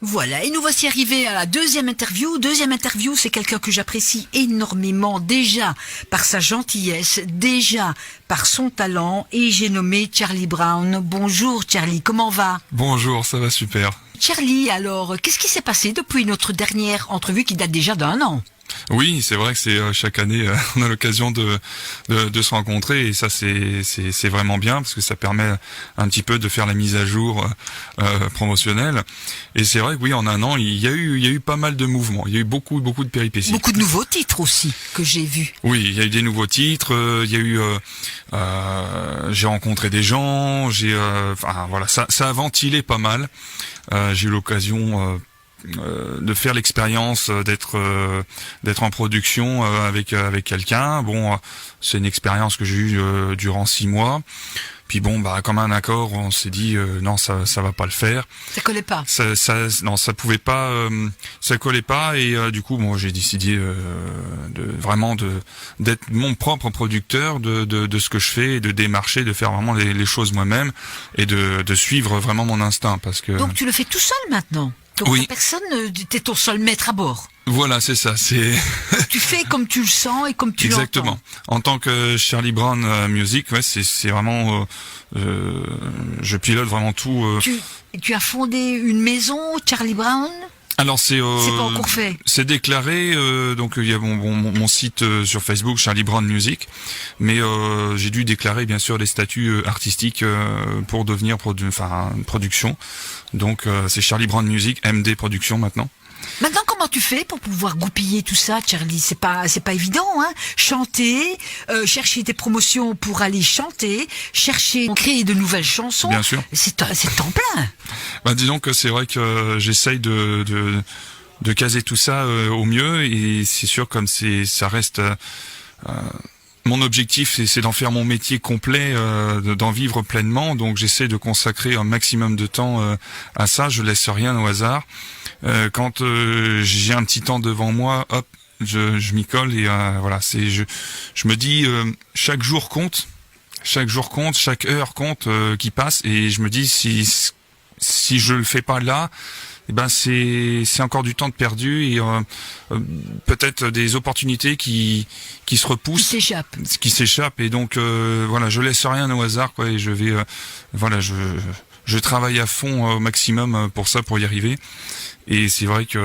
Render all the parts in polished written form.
Voilà, et nous voici arrivés à la deuxième interview. Deuxième interview, c'est quelqu'un que j'apprécie énormément, déjà par sa gentillesse, déjà par son talent, et j'ai nommé Charlie Brown. Bonjour Charlie, comment va? Bonjour, ça va super. Charlie, alors, qu'est-ce qui s'est passé depuis notre dernière entrevue qui date déjà d'1 an? Oui, c'est vrai que c'est chaque année on a l'occasion de se rencontrer et ça c'est vraiment bien parce que ça permet un petit peu de faire la mise à jour promotionnelle. Et c'est vrai que oui, en 1 an, il y a eu pas mal de mouvements, il y a eu beaucoup de péripéties. Beaucoup de nouveaux titres aussi que j'ai vus. Oui, il y a eu des nouveaux titres, il y a eu j'ai rencontré des gens, voilà, ça a ventilé pas mal. J'ai eu l'occasion de faire l'expérience d'être en production avec quelqu'un. Bon, c'est une expérience que j'ai eue durant 6 mois. Puis bon, comme un accord, on s'est dit non, ça va pas le faire. Ça collait pas. Non, ça pouvait pas, ça collait pas et du coup, bon, j'ai décidé d'être mon propre producteur de ce que je fais, et de démarcher, de faire vraiment les choses moi-même et de suivre vraiment mon instinct parce que. Donc tu le fais tout seul maintenant. Donc oui. Personne, t'es ton seul maître à bord. Voilà, c'est ça. Tu fais comme tu le sens et comme tu l'entends. Exactement. En tant que Charlie Brown Music, ouais, c'est vraiment, je pilote vraiment tout. Tu as fondé une maison, Charlie Brown? Alors c'est pas encore fait. C'est déclaré, donc il y a mon site sur Facebook, Charlie Brown Music, mais j'ai dû déclarer bien sûr les statuts artistiques pour devenir production. Donc c'est Charlie Brown Music, MD Production maintenant. Maintenant, comment tu fais pour pouvoir goupiller tout ça, Charlie? C'est pas évident, hein? Chanter, chercher tes promotions pour aller chanter, créer de nouvelles chansons. Bien sûr. C'est temps plein. Disons que c'est vrai que j'essaye de caser tout ça au mieux et c'est sûr comme ça reste. Mon objectif, c'est d'en faire mon métier complet, d'en vivre pleinement. Donc, j'essaie de consacrer un maximum de temps à ça. Je laisse rien au hasard. Quand j'ai un petit temps devant moi, hop, je m'y colle et voilà. Je me dis chaque jour compte, chaque heure compte qui passe et je me dis si je le fais pas là. Eh ben c'est encore du temps de perdu et peut-être des opportunités qui se repoussent, qui s'échappent et donc voilà, je laisse rien au hasard quoi et je vais voilà, je travaille à fond au maximum pour y arriver et c'est vrai que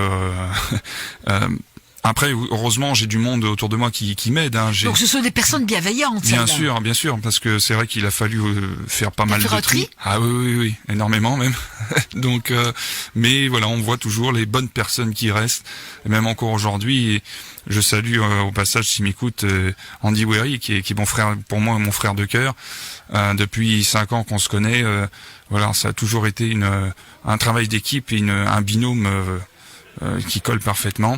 après, heureusement, j'ai du monde autour de moi qui m'aide. Hein. Donc, ce sont des personnes bienveillantes. Bien sûr, parce que c'est vrai qu'il a fallu faire pas mal de tri. Ah oui, énormément même. Donc, mais voilà, on voit toujours les bonnes personnes qui restent, et même encore aujourd'hui. Et je salue au passage, s'il m'écoute, Andy Wery, qui est mon frère, pour moi, mon frère de cœur. Depuis 5 ans qu'on se connaît, voilà, ça a toujours été un travail d'équipe et un binôme qui colle parfaitement.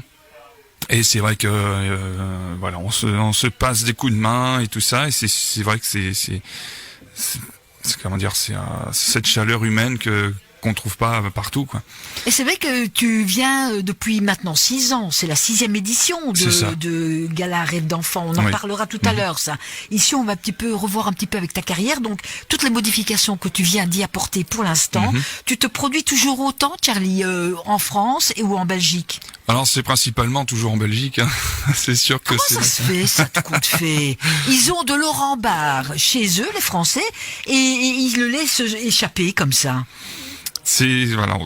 Et c'est vrai que voilà, on se passe des coups de main et tout ça, et c'est vrai que c'est comment dire, c'est cette chaleur humaine qu'on trouve pas partout quoi. Et c'est vrai que tu viens depuis maintenant 6 ans, c'est la 6e édition de Gala Rêve d'enfant. On en parlera tout à l'heure ça. Ici on va revoir un petit peu avec ta carrière, donc toutes les modifications que tu viens d'y apporter pour l'instant. Tu te produis toujours autant, Charlie, en France ou en Belgique? Alors c'est principalement toujours en Belgique, hein. C'est sûr que comment ça se fait, ça de compte fait? Ils ont de Laurent Barre chez eux, les Français, et ils le laissent échapper comme ça. Voilà.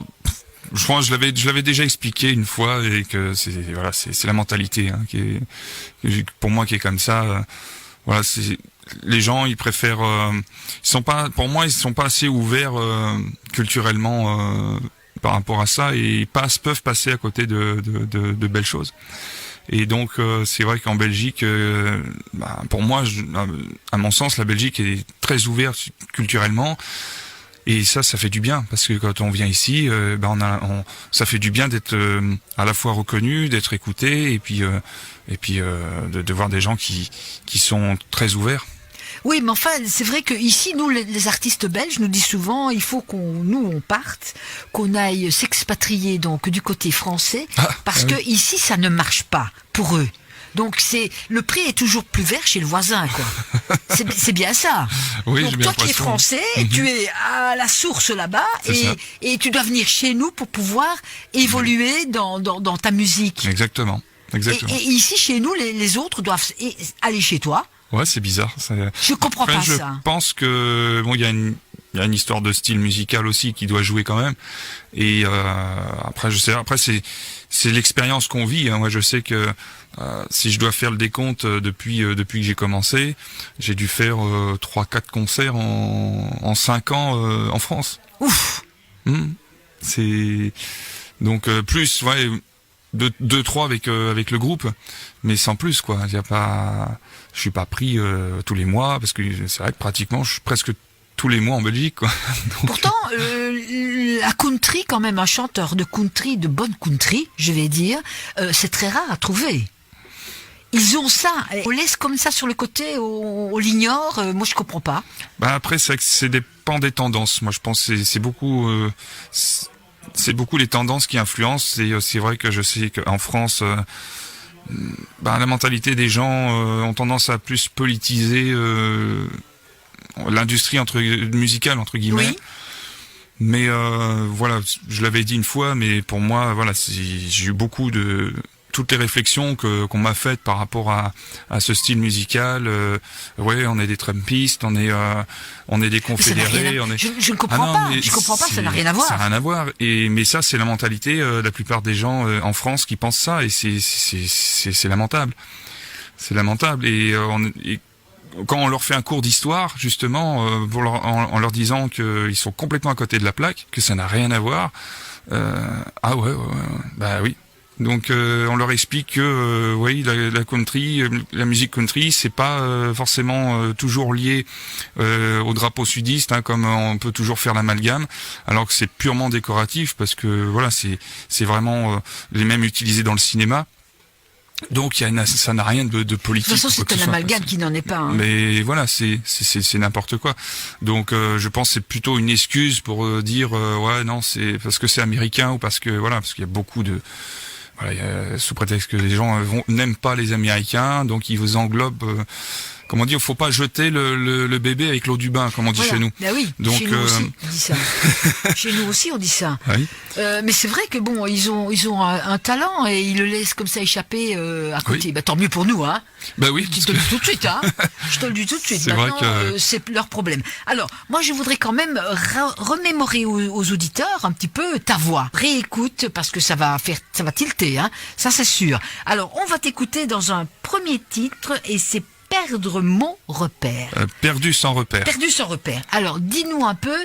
Je crois que je l'avais déjà expliqué une fois et que c'est la mentalité hein, pour moi qui est comme ça. Voilà, les gens ils préfèrent pour moi ils sont pas assez ouverts culturellement par rapport à ça et peuvent passer à côté de belles choses. Et donc c'est vrai qu'en Belgique, pour moi, à mon sens, la Belgique est très ouverte culturellement. Et ça fait du bien parce que quand on vient ici, ça fait du bien d'être à la fois reconnu, d'être écouté, et puis de voir des gens qui sont très ouverts. Oui, mais enfin, c'est vrai que ici, nous, les artistes belges, nous disent souvent, il faut on parte, qu'on aille s'expatrier donc du côté français, parce que ici, ça ne marche pas pour eux. Donc le prix est toujours plus vert chez le voisin, quoi. c'est bien ça. Oui, donc toi qui es français, tu es à la source là-bas et tu dois venir chez nous pour pouvoir évoluer dans ta musique. Exactement. Et ici chez nous, les autres doivent aller chez toi. Ouais, c'est bizarre. Je comprends pas ça. Je pense que il y a une histoire de style musical aussi qui doit jouer quand même. Et après, c'est l'expérience qu'on vit. Hein. Moi, je sais que si je dois faire le décompte depuis que j'ai commencé, j'ai dû faire 3-4 concerts en 5 ans en France. Ouf. C'est donc plus 2-3 avec le groupe, mais sans plus, quoi. Je suis pas pris tous les mois, parce que c'est vrai que pratiquement je suis presque tous les mois en Belgique, quoi. Donc... Pourtant, la country, quand même, un chanteur de country, de bonne country, je vais dire, c'est très rare à trouver. Ils ont ça, on laisse comme ça sur le côté, on l'ignore, moi je comprends pas. Après, c'est dépend des tendances. Moi je pense que c'est beaucoup les tendances qui influencent. Et c'est vrai que je sais qu'en France, la mentalité des gens ont tendance à plus politiser l'industrie musicale, entre guillemets. Oui. Mais voilà, je l'avais dit une fois, mais pour moi, voilà, j'ai eu beaucoup de toutes les réflexions qu'on m'a faites par rapport à ce style musical. On est des Trumpistes, on est des confédérés. Je ne comprends pas. Je comprends pas. Ça n'a rien à voir. Ça n'a rien à voir. Mais ça, c'est la mentalité de la plupart des gens en France qui pensent ça, et c'est lamentable. C'est lamentable. Et quand on leur fait un cours d'histoire, justement, en leur disant qu'ils sont complètement à côté de la plaque, que ça n'a rien à voir, bah oui. Donc on leur explique que la country, la musique country, c'est pas forcément toujours lié au drapeau sudiste, hein, comme on peut toujours faire l'amalgame, alors que c'est purement décoratif, parce que voilà, c'est vraiment les mêmes utilisés dans le cinéma. Donc ça n'a rien de politique. De toute façon, c'est un amalgame qui n'en est pas. Hein. Mais voilà, c'est n'importe quoi. Donc je pense que c'est plutôt une excuse pour dire non, c'est parce que c'est américain, ou parce qu'il y a beaucoup de sous prétexte que les gens n'aiment pas les Américains, donc ils vous englobent. Comment dire, faut pas jeter le bébé avec l'eau du bain, comme on dit chez nous. Ben oui, donc, chez nous aussi, on dit ça. Chez nous aussi, on dit ça. Oui. Mais c'est vrai que bon, ils ont un talent et ils le laissent comme ça échapper à côté. Oui. Bah, tant mieux pour nous, hein. Bah oui. Je te le dis tout de suite, hein. Je te le dis tout de suite. C'est maintenant, vrai que c'est leur problème. Alors, moi, je voudrais quand même remémorer aux auditeurs un petit peu ta voix. Réécoute, parce que ça va tilter, hein. Ça, c'est sûr. Alors, on va t'écouter dans un premier titre, et c'est Perdre mon repère. Perdu sans repère. Perdu sans repère. Alors, dis-nous un peu,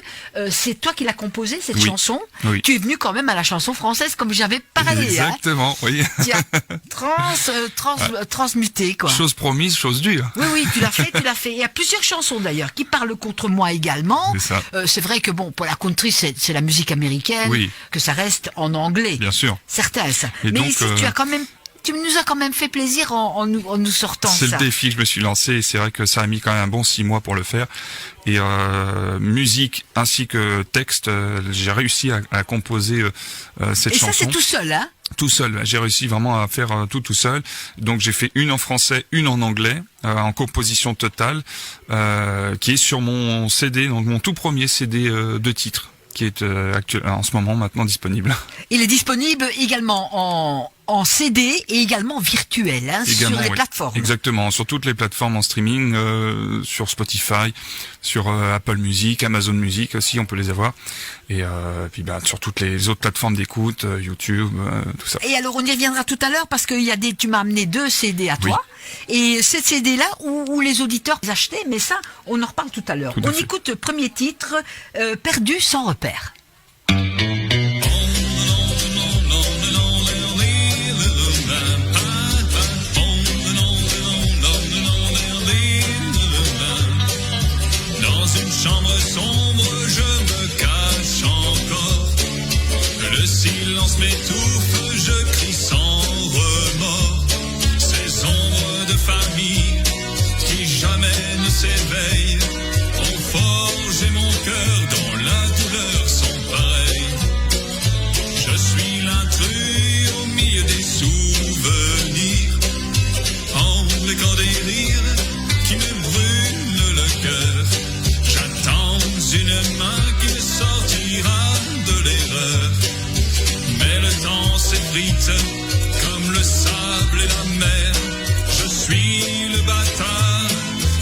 c'est toi qui l'as composé, cette chanson. Oui. Tu es venu quand même à la chanson française, comme j'avais parlé. Exactement, oui. Tu as transmuté, quoi. Chose promise, chose dure. Oui, tu l'as fait. Il y a plusieurs chansons, d'ailleurs, qui parlent contre moi également. C'est ça. C'est vrai que, bon, pour la country, c'est la musique américaine, que ça reste en anglais. Bien sûr. Certain, ça. Et mais donc, ici, tu nous as quand même fait plaisir en nous sortant ça. C'est le défi que je me suis lancé, et c'est vrai que ça a mis quand même un bon 6 mois pour le faire. Et musique ainsi que texte, j'ai réussi à composer cette chanson. Et ça, c'est tout seul, hein? Tout seul, j'ai réussi vraiment à faire tout seul. Donc j'ai fait une en français, une en anglais, en composition totale, qui est sur mon CD, donc mon tout premier CD de titres, qui est en ce moment maintenant disponible. Il est disponible également en CD et également virtuel, hein, également, sur les plateformes. Exactement, sur toutes les plateformes en streaming, sur Spotify, sur Apple Music, Amazon Music aussi, on peut les avoir. Et puis sur toutes les autres plateformes d'écoute, YouTube, tout ça. Et alors on y reviendra tout à l'heure, parce que tu m'as amené 2 CD à toi. Et ces CD-là où les auditeurs les achetaient, mais ça, on en reparle tout à l'heure. On écoute le premier titre, Perdu sans repère. Chambre sombre, je me cache encore. Le silence m'étouffe, je crie sans remords. Ces ombres de famille qui jamais ne s'éveillent ont forgé mon cœur, dans la douleur sont pareils. Je suis l'intrus au milieu des souvenirs. s'effrite comme le sable et la mer. Je suis le bâtard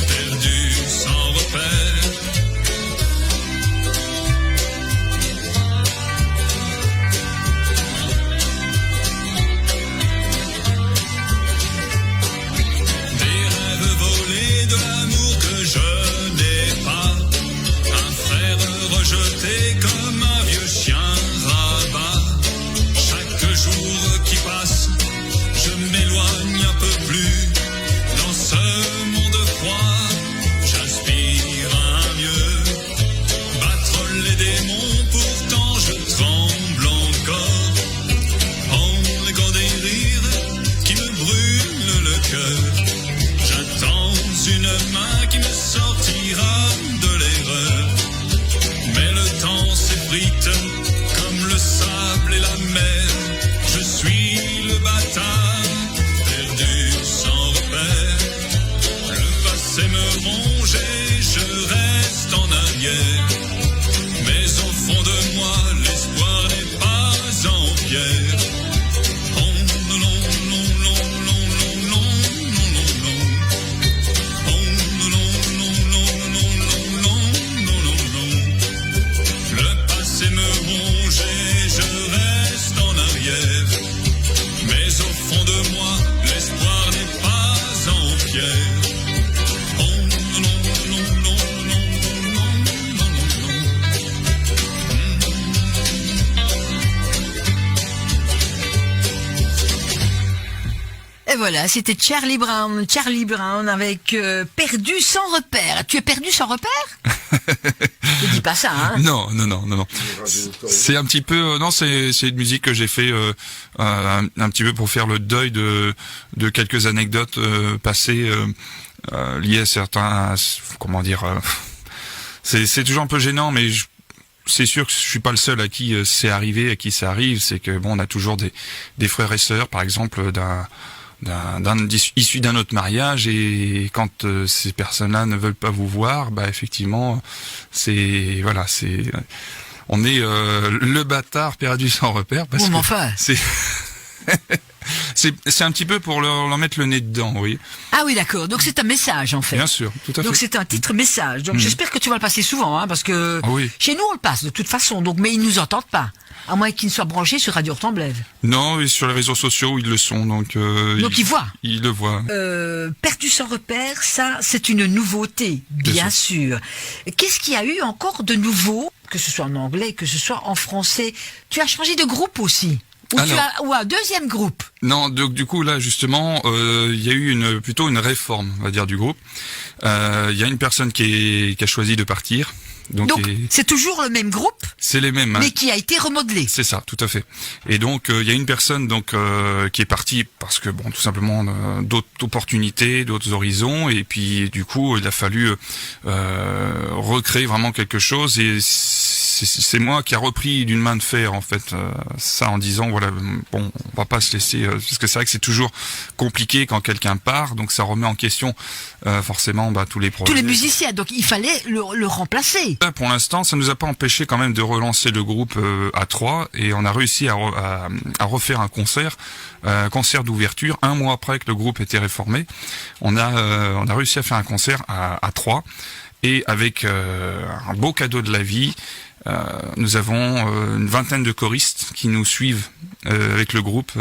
perdu sans repère. Des rêves volés, de l'amour que je n'ai pas, un frère rejeté comme un vieux chien rabat. Chaque jour qui passe, je m'éloigne un peu plus. Dans ce monde froid, j'aspire à un mieux. Battre les démons, pourtant je tremble encore. Encore des rires qui me brûlent le cœur. J'attends une main qui me sortira de l'erreur. Mais le temps s'effrite comme le sable et la mer. Je suis le bâtard perdu sans repère. Le passé me ronge et je reste en arrière. Mais au fond de moi, l'espoir n'est pas en pierre. Oh non, non, non, non, non, non, non, non, non. Oh non, non, non, non, non, non, non, non, non. Le passé me ronge et je reste en arrière. Mais au fond de moi, l'espoir n'est pas en pierre. Oh non, non, non, non, non, non, non, non. Et voilà, c'était Charlie Brown avec Perdu sans repère. Tu es perdu sans repère? Ne dis pas ça, hein. Non. C'est un petit peu, non, c'est une musique que j'ai fait un petit peu pour faire le deuil de quelques anecdotes passées liées à certains, comment dire, c'est toujours un peu gênant, mais c'est sûr que je suis pas le seul à qui c'est arrivé, à qui ça arrive. C'est que bon, on a toujours des frères et sœurs, par exemple, issus d'un autre mariage, et quand ces personnes-là ne veulent pas vous voir, bah effectivement, on est le bâtard perdu sans repère, parce que enfin. c'est un petit peu pour leur mettre le nez dedans, oui. Ah oui, d'accord. Donc c'est un message, en fait. Bien sûr, tout à fait. Donc c'est un titre message. Donc j'espère que tu vas le passer souvent, hein, parce que chez nous on le passe de toute façon. Donc mais ils nous entendent pas, à moins qu'ils ne soient branchés sur Radio Hortenblève. Non, et sur les réseaux sociaux ils le sont, donc ils voient. Ils le voient. Perdu sans repère, ça c'est une nouveauté, bien sûr. Qu'est-ce qu'il y a eu encore de nouveau, que ce soit en anglais, que ce soit en français? Tu as changé de groupe aussi? Ou un deuxième groupe? Non, donc du coup là justement, il y a eu plutôt une réforme, on va dire, du groupe. Il y a une personne qui a choisi de partir. Donc c'est toujours le même groupe? C'est les mêmes. Mais qui a été remodelé. C'est ça, tout à fait. Et donc il y a une personne qui est partie parce que bon, tout simplement d'autres opportunités, d'autres horizons, et puis du coup il a fallu recréer vraiment quelque chose, et c'est moi qui a repris d'une main de fer en fait ça, en disant voilà, bon, on va pas se laisser, parce que c'est vrai que c'est toujours compliqué quand quelqu'un part, donc ça remet en question forcément tous les projets. Tous les musiciens, donc il fallait le remplacer. Là, pour l'instant, ça nous a pas empêché quand même de relancer le groupe à 3, et on a réussi à refaire un concert d'ouverture 1 mois après que le groupe était réformé. On a réussi à faire un concert à 3, et avec un beau cadeau de la vie. Nous avons une vingtaine de choristes qui nous suivent avec le groupe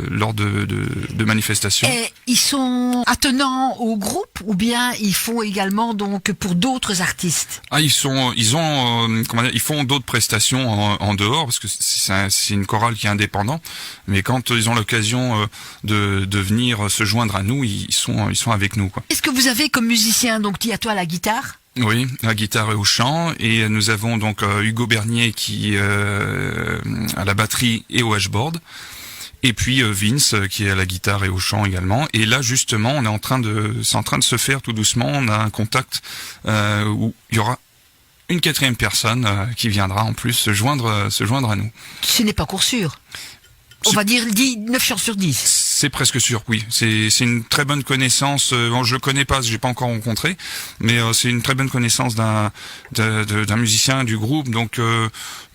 lors de manifestations. Et ils sont attenants au groupe, ou bien ils font également donc pour d'autres artistes? Ils font d'autres prestations en dehors, parce que c'est une chorale qui est indépendante. Mais quand ils ont l'occasion de venir se joindre à nous, ils sont avec nous, quoi. Est-ce que vous avez comme musicien, donc tu as toi la guitare? Oui, la guitare et au chant, et nous avons donc Hugo Bernier qui à la batterie et au hashboard, et puis Vince qui est à la guitare et au chant également. Et là justement, c'est en train de se faire tout doucement. On a un contact où il y aura une 4e personne qui viendra en plus se joindre à nous. Ce n'est pas encore sûr. On va dire 9 chances sur 10. C'est presque sûr, oui. C'est une très bonne connaissance. Bon, je le connais pas, je l'ai pas encore rencontré, mais c'est une très bonne connaissance d'un musicien du groupe, donc une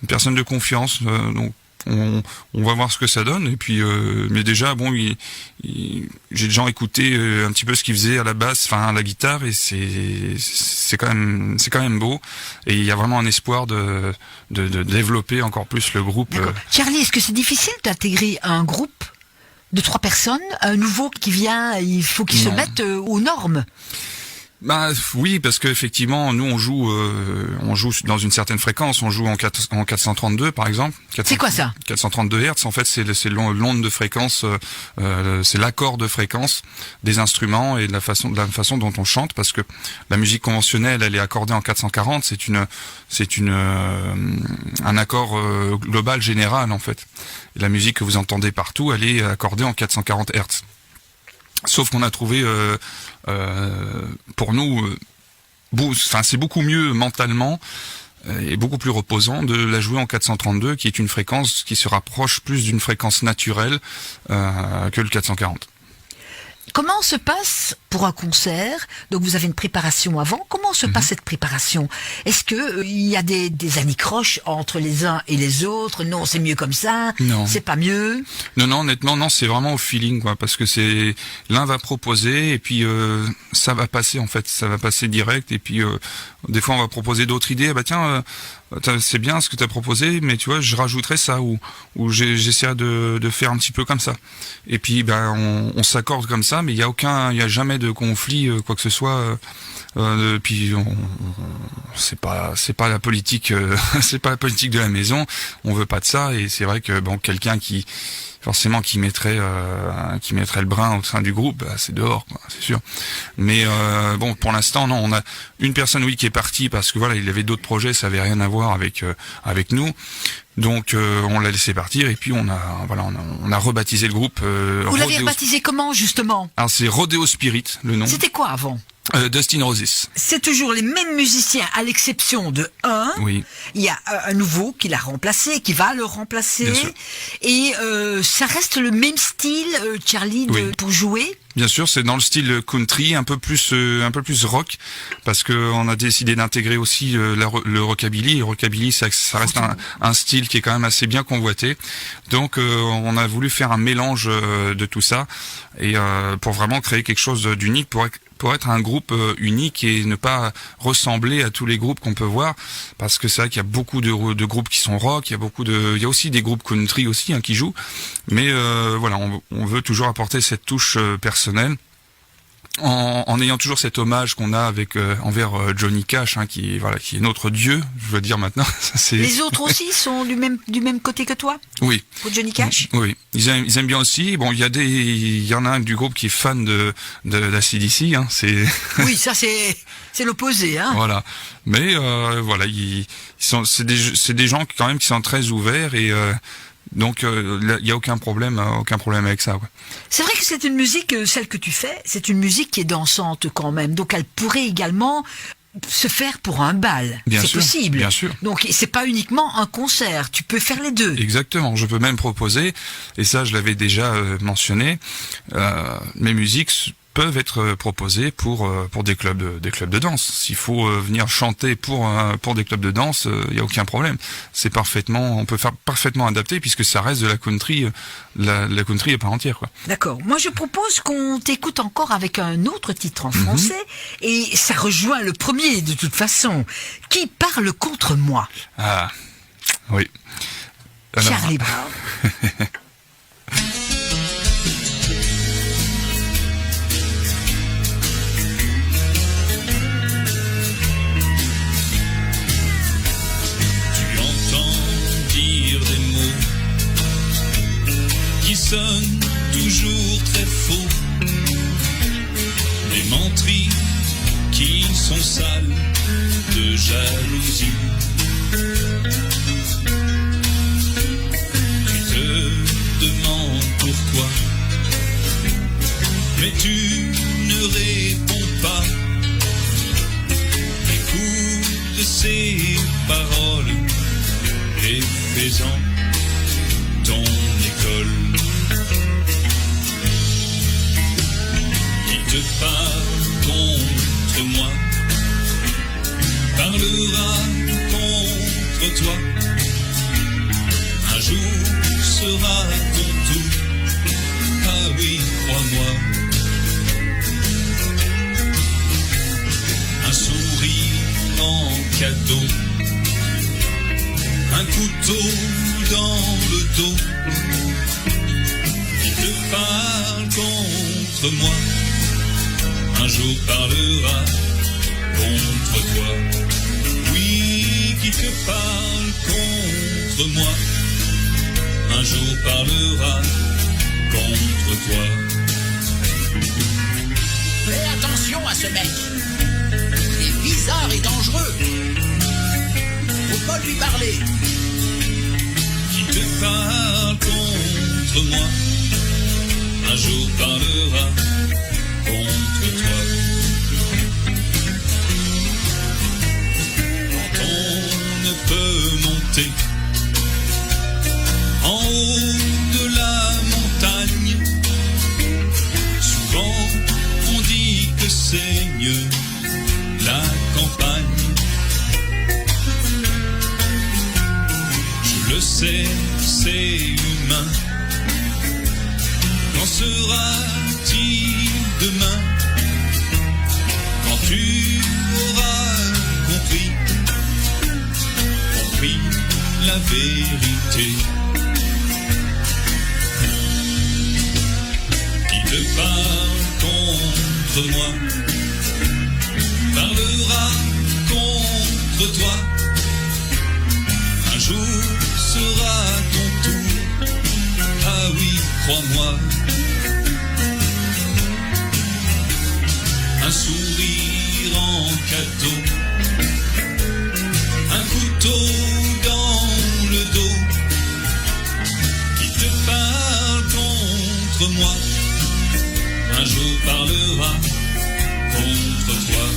personne de confiance. Donc On va voir ce que ça donne. Et puis, mais déjà, bon, j'ai déjà écouté un petit peu ce qu'il faisait à la basse, enfin à la guitare, et c'est quand même beau. Et il y a vraiment un espoir de développer encore plus le groupe. Charlie, est-ce que c'est difficile d'intégrer un groupe de 3 personnes, un nouveau qui vient, il faut qu'il se mette aux normes? Bah oui, parce que effectivement, nous on joue dans une certaine fréquence. On joue en 432 par exemple. C'est quoi ça? 432 Hz. En fait, c'est l'onde de fréquence, c'est l'accord de fréquence des instruments et de la façon dont on chante. Parce que la musique conventionnelle, elle est accordée en 440. C'est un accord global général en fait. Et la musique que vous entendez partout, elle est accordée en 440 Hz. Sauf qu'on a trouvé, pour nous, c'est beaucoup mieux mentalement et beaucoup plus reposant de la jouer en 432, qui est une fréquence qui se rapproche plus d'une fréquence naturelle que le 440. Comment se passe pour un concert? Donc vous avez une préparation avant. Comment se passe cette préparation? Est-ce que il y a des anicroches entre les uns et les autres? Non, c'est mieux comme ça. Non. C'est pas mieux. Non, honnêtement, non, c'est vraiment au feeling, quoi, parce que c'est l'un va proposer et puis ça va passer en fait, ça va passer direct. Et puis des fois on va proposer d'autres idées. Ah bah tiens. C'est bien ce que tu as proposé, mais tu vois, je rajouterais ça ou j'essaierai de faire un petit peu comme ça. Et puis on s'accorde comme ça, mais il y a jamais de conflit, quoi que ce soit. Puis c'est pas la politique, c'est pas la politique de la maison. On veut pas de ça, et c'est vrai que quelqu'un qui mettrait le brin au sein du groupe, c'est dehors, quoi, c'est sûr. Mais pour l'instant, non, on a une personne qui est partie parce que voilà, il avait d'autres projets, ça avait rien à voir avec nous. Donc on l'a laissé partir, et puis on a rebaptisé le groupe. Vous l'avez rebaptisé comment justement? Alors c'est Rodeo Spirit, le nom. C'était quoi avant? Dustin Roses. C'est toujours les mêmes musiciens, à l'exception de un. Oui. Il y a un nouveau qui l'a remplacé, qui va le remplacer. Bien sûr. Et ça reste le même style, Charlie, pour jouer? Bien sûr, c'est dans le style country, un peu plus rock, parce que on a décidé d'intégrer aussi le rockabilly. Et rockabilly, ça reste un style qui est quand même assez bien convoité. Donc, on a voulu faire un mélange de tout ça, et pour vraiment créer quelque chose d'unique, pour être un groupe unique et ne pas ressembler à tous les groupes qu'on peut voir, parce que c'est vrai qu'il y a beaucoup de groupes qui sont rock, il y a aussi des groupes country aussi qui jouent, mais on veut toujours apporter cette touche personnelle en ayant toujours cet hommage qu'on a envers Johnny Cash, qui est notre dieu, je veux dire maintenant. Les autres aussi sont du même côté que toi? Oui. Pour Johnny Cash? Oui, ils aiment bien aussi. Bon, il y en a un du groupe qui est fan de AC/DC, c'est. Oui, ça c'est l'opposé, Voilà. Mais c'est des gens quand même qui sont très ouverts, et donc il y a aucun problème avec ça, quoi. C'est vrai que c'est une musique, celle que tu fais, c'est une musique qui est dansante quand même. Donc elle pourrait également se faire pour un bal. C'est possible. Bien sûr. Donc c'est pas uniquement un concert, tu peux faire les deux. Exactement, je peux même proposer, et ça je l'avais déjà mentionné, mes musiques peuvent être proposées pour des clubs de danse. S'il faut venir chanter pour des clubs de danse, il y a aucun problème. On peut faire parfaitement adapté, puisque ça reste de la country, la country à part entière, quoi. D'accord. Moi je propose qu'on t'écoute encore avec un autre titre en français, et ça rejoint le premier de toute façon. Qui parle contre moi? Ah oui. Alors, Charlie Brown. Qui sonnent toujours très faux, des menteries qui sont sales de jalousie. Tu te demandes pourquoi, mais tu ne réponds pas. Écoute ces paroles et fais-en ton école. Qui te parle contre moi parlera contre toi. Un jour contre moi, un jour parlera contre toi. Oui, qui te parle contre moi, un jour parlera contre toi. Fais attention à ce mec. Il est bizarre et dangereux. Faut pas lui parler. Qui te parle contre moi, un jour parlera contre toi. Quand on ne peut monter en haut de la montagne, souvent on dit que c'est mieux la campagne. Je le sais, c'est humain. Qu'en sera-t-il demain, quand tu auras compris la vérité? Qui te parle contre moi parlera contre toi. Un jour sera ton tour. Ah oui, crois-moi. Un sourire en cadeau, un couteau dans le dos. Qui te parle contre moi, un jour parlera contre toi.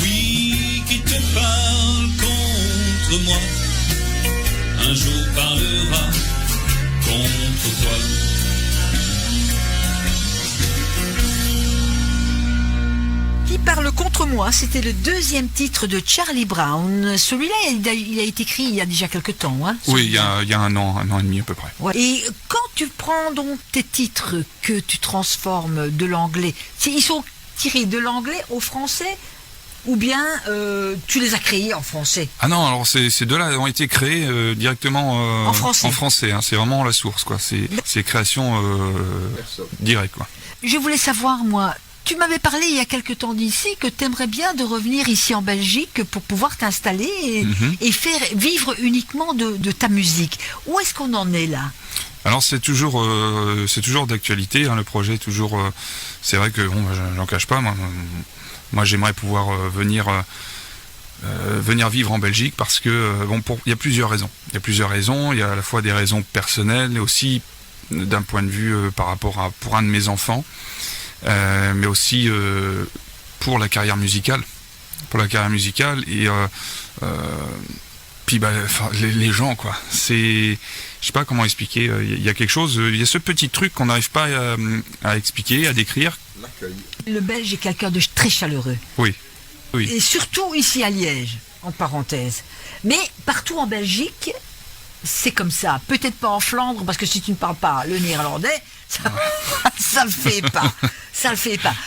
Oui, qui te parle contre moi, un jour parlera contre toi. Qui parle contre moi, c'était le deuxième titre de Charlie Brown. Celui-là, il a été écrit il y a déjà quelques temps. Hein, oui, il y a un an et demi à peu près. Ouais. Et quand tu prends donc tes titres que tu transformes de l'anglais, ils sont tirés de l'anglais au français ou bien tu les as créés en français? Ah non, alors ces deux-là ont été créés directement en français. Hein. C'est vraiment la source, quoi. C'est création directe, quoi. Je voulais savoir, moi, tu m'avais parlé il y a quelque temps d'ici que tu aimerais bien de revenir ici en Belgique pour pouvoir t'installer et faire vivre uniquement de ta musique. Où est-ce qu'on en est là? Alors c'est toujours d'actualité, hein, le projet est toujours. C'est vrai que bon, j'en cache pas. Moi j'aimerais pouvoir venir vivre en Belgique parce que il y a plusieurs raisons. Il y a à la fois des raisons personnelles, mais aussi d'un point de vue par rapport pour un de mes enfants. Mais aussi pour la carrière musicale. Et puis les gens, quoi. Je sais pas comment expliquer. Il y a quelque chose. Il y a ce petit truc qu'on n'arrive pas à expliquer, à décrire. L'accueil. Le Belge est quelqu'un de très chaleureux. Oui. Et surtout ici à Liège, en parenthèse. Mais partout en Belgique, c'est comme ça. Peut-être pas en Flandre, parce que si tu ne parles pas le néerlandais, ça le fait pas.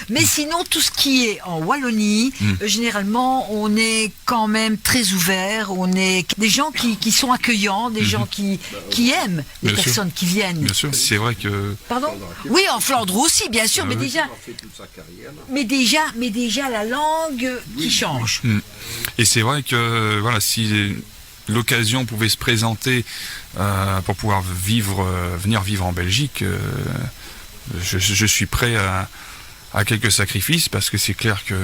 Mais sinon, tout ce qui est en Wallonie, généralement, on est quand même très ouvert. On est des gens qui sont accueillants, des gens qui aiment les bien personnes sûr. qui viennent. Bien sûr, c'est vrai que. Pardon ? Oui, en Flandre aussi, bien sûr, mais déjà. Mais déjà la langue qui change. Et c'est vrai que voilà, si l'occasion pouvait se présenter pour pouvoir venir vivre en Belgique, je suis prêt à quelques sacrifices, parce que c'est clair que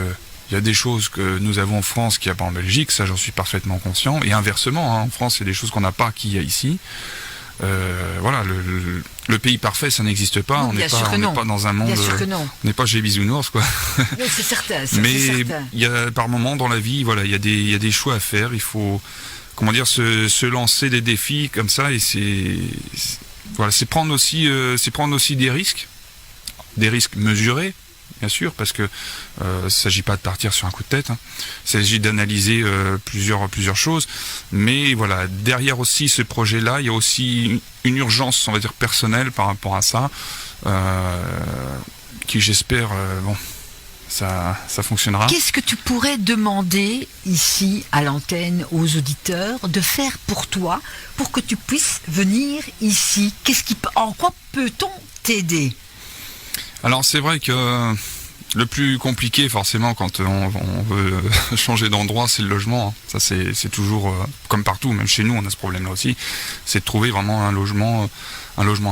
il y a des choses que nous avons en France qu'il n'y a pas en Belgique, ça j'en suis parfaitement conscient, et inversement, hein, en France il y a des choses qu'on n'a pas qu'il y a ici. Voilà, le pays parfait, ça n'existe pas. On n'est pas dans un monde. On n'est pas chez Bisounours, quoi. Non, c'est certain. Mais il y a par moments dans la vie, voilà, il y a des choix à faire. Il faut, comment dire, se lancer des défis comme ça, et c'est prendre aussi des risques mesurés. Bien sûr, parce que s'agit pas de partir sur un coup de tête. Hein. Il s'agit d'analyser plusieurs choses. Mais voilà, derrière aussi ce projet-là, il y a aussi une urgence, on va dire, personnelle par rapport à ça, qui j'espère, ça fonctionnera. Qu'est-ce que tu pourrais demander ici à l'antenne aux auditeurs de faire pour toi, pour que tu puisses venir ici ? En quoi peut-on t'aider ? Alors c'est vrai que le plus compliqué forcément quand on veut changer d'endroit, c'est le logement. Ça c'est toujours comme partout, même chez nous on a ce problème-là aussi. C'est de trouver vraiment un logement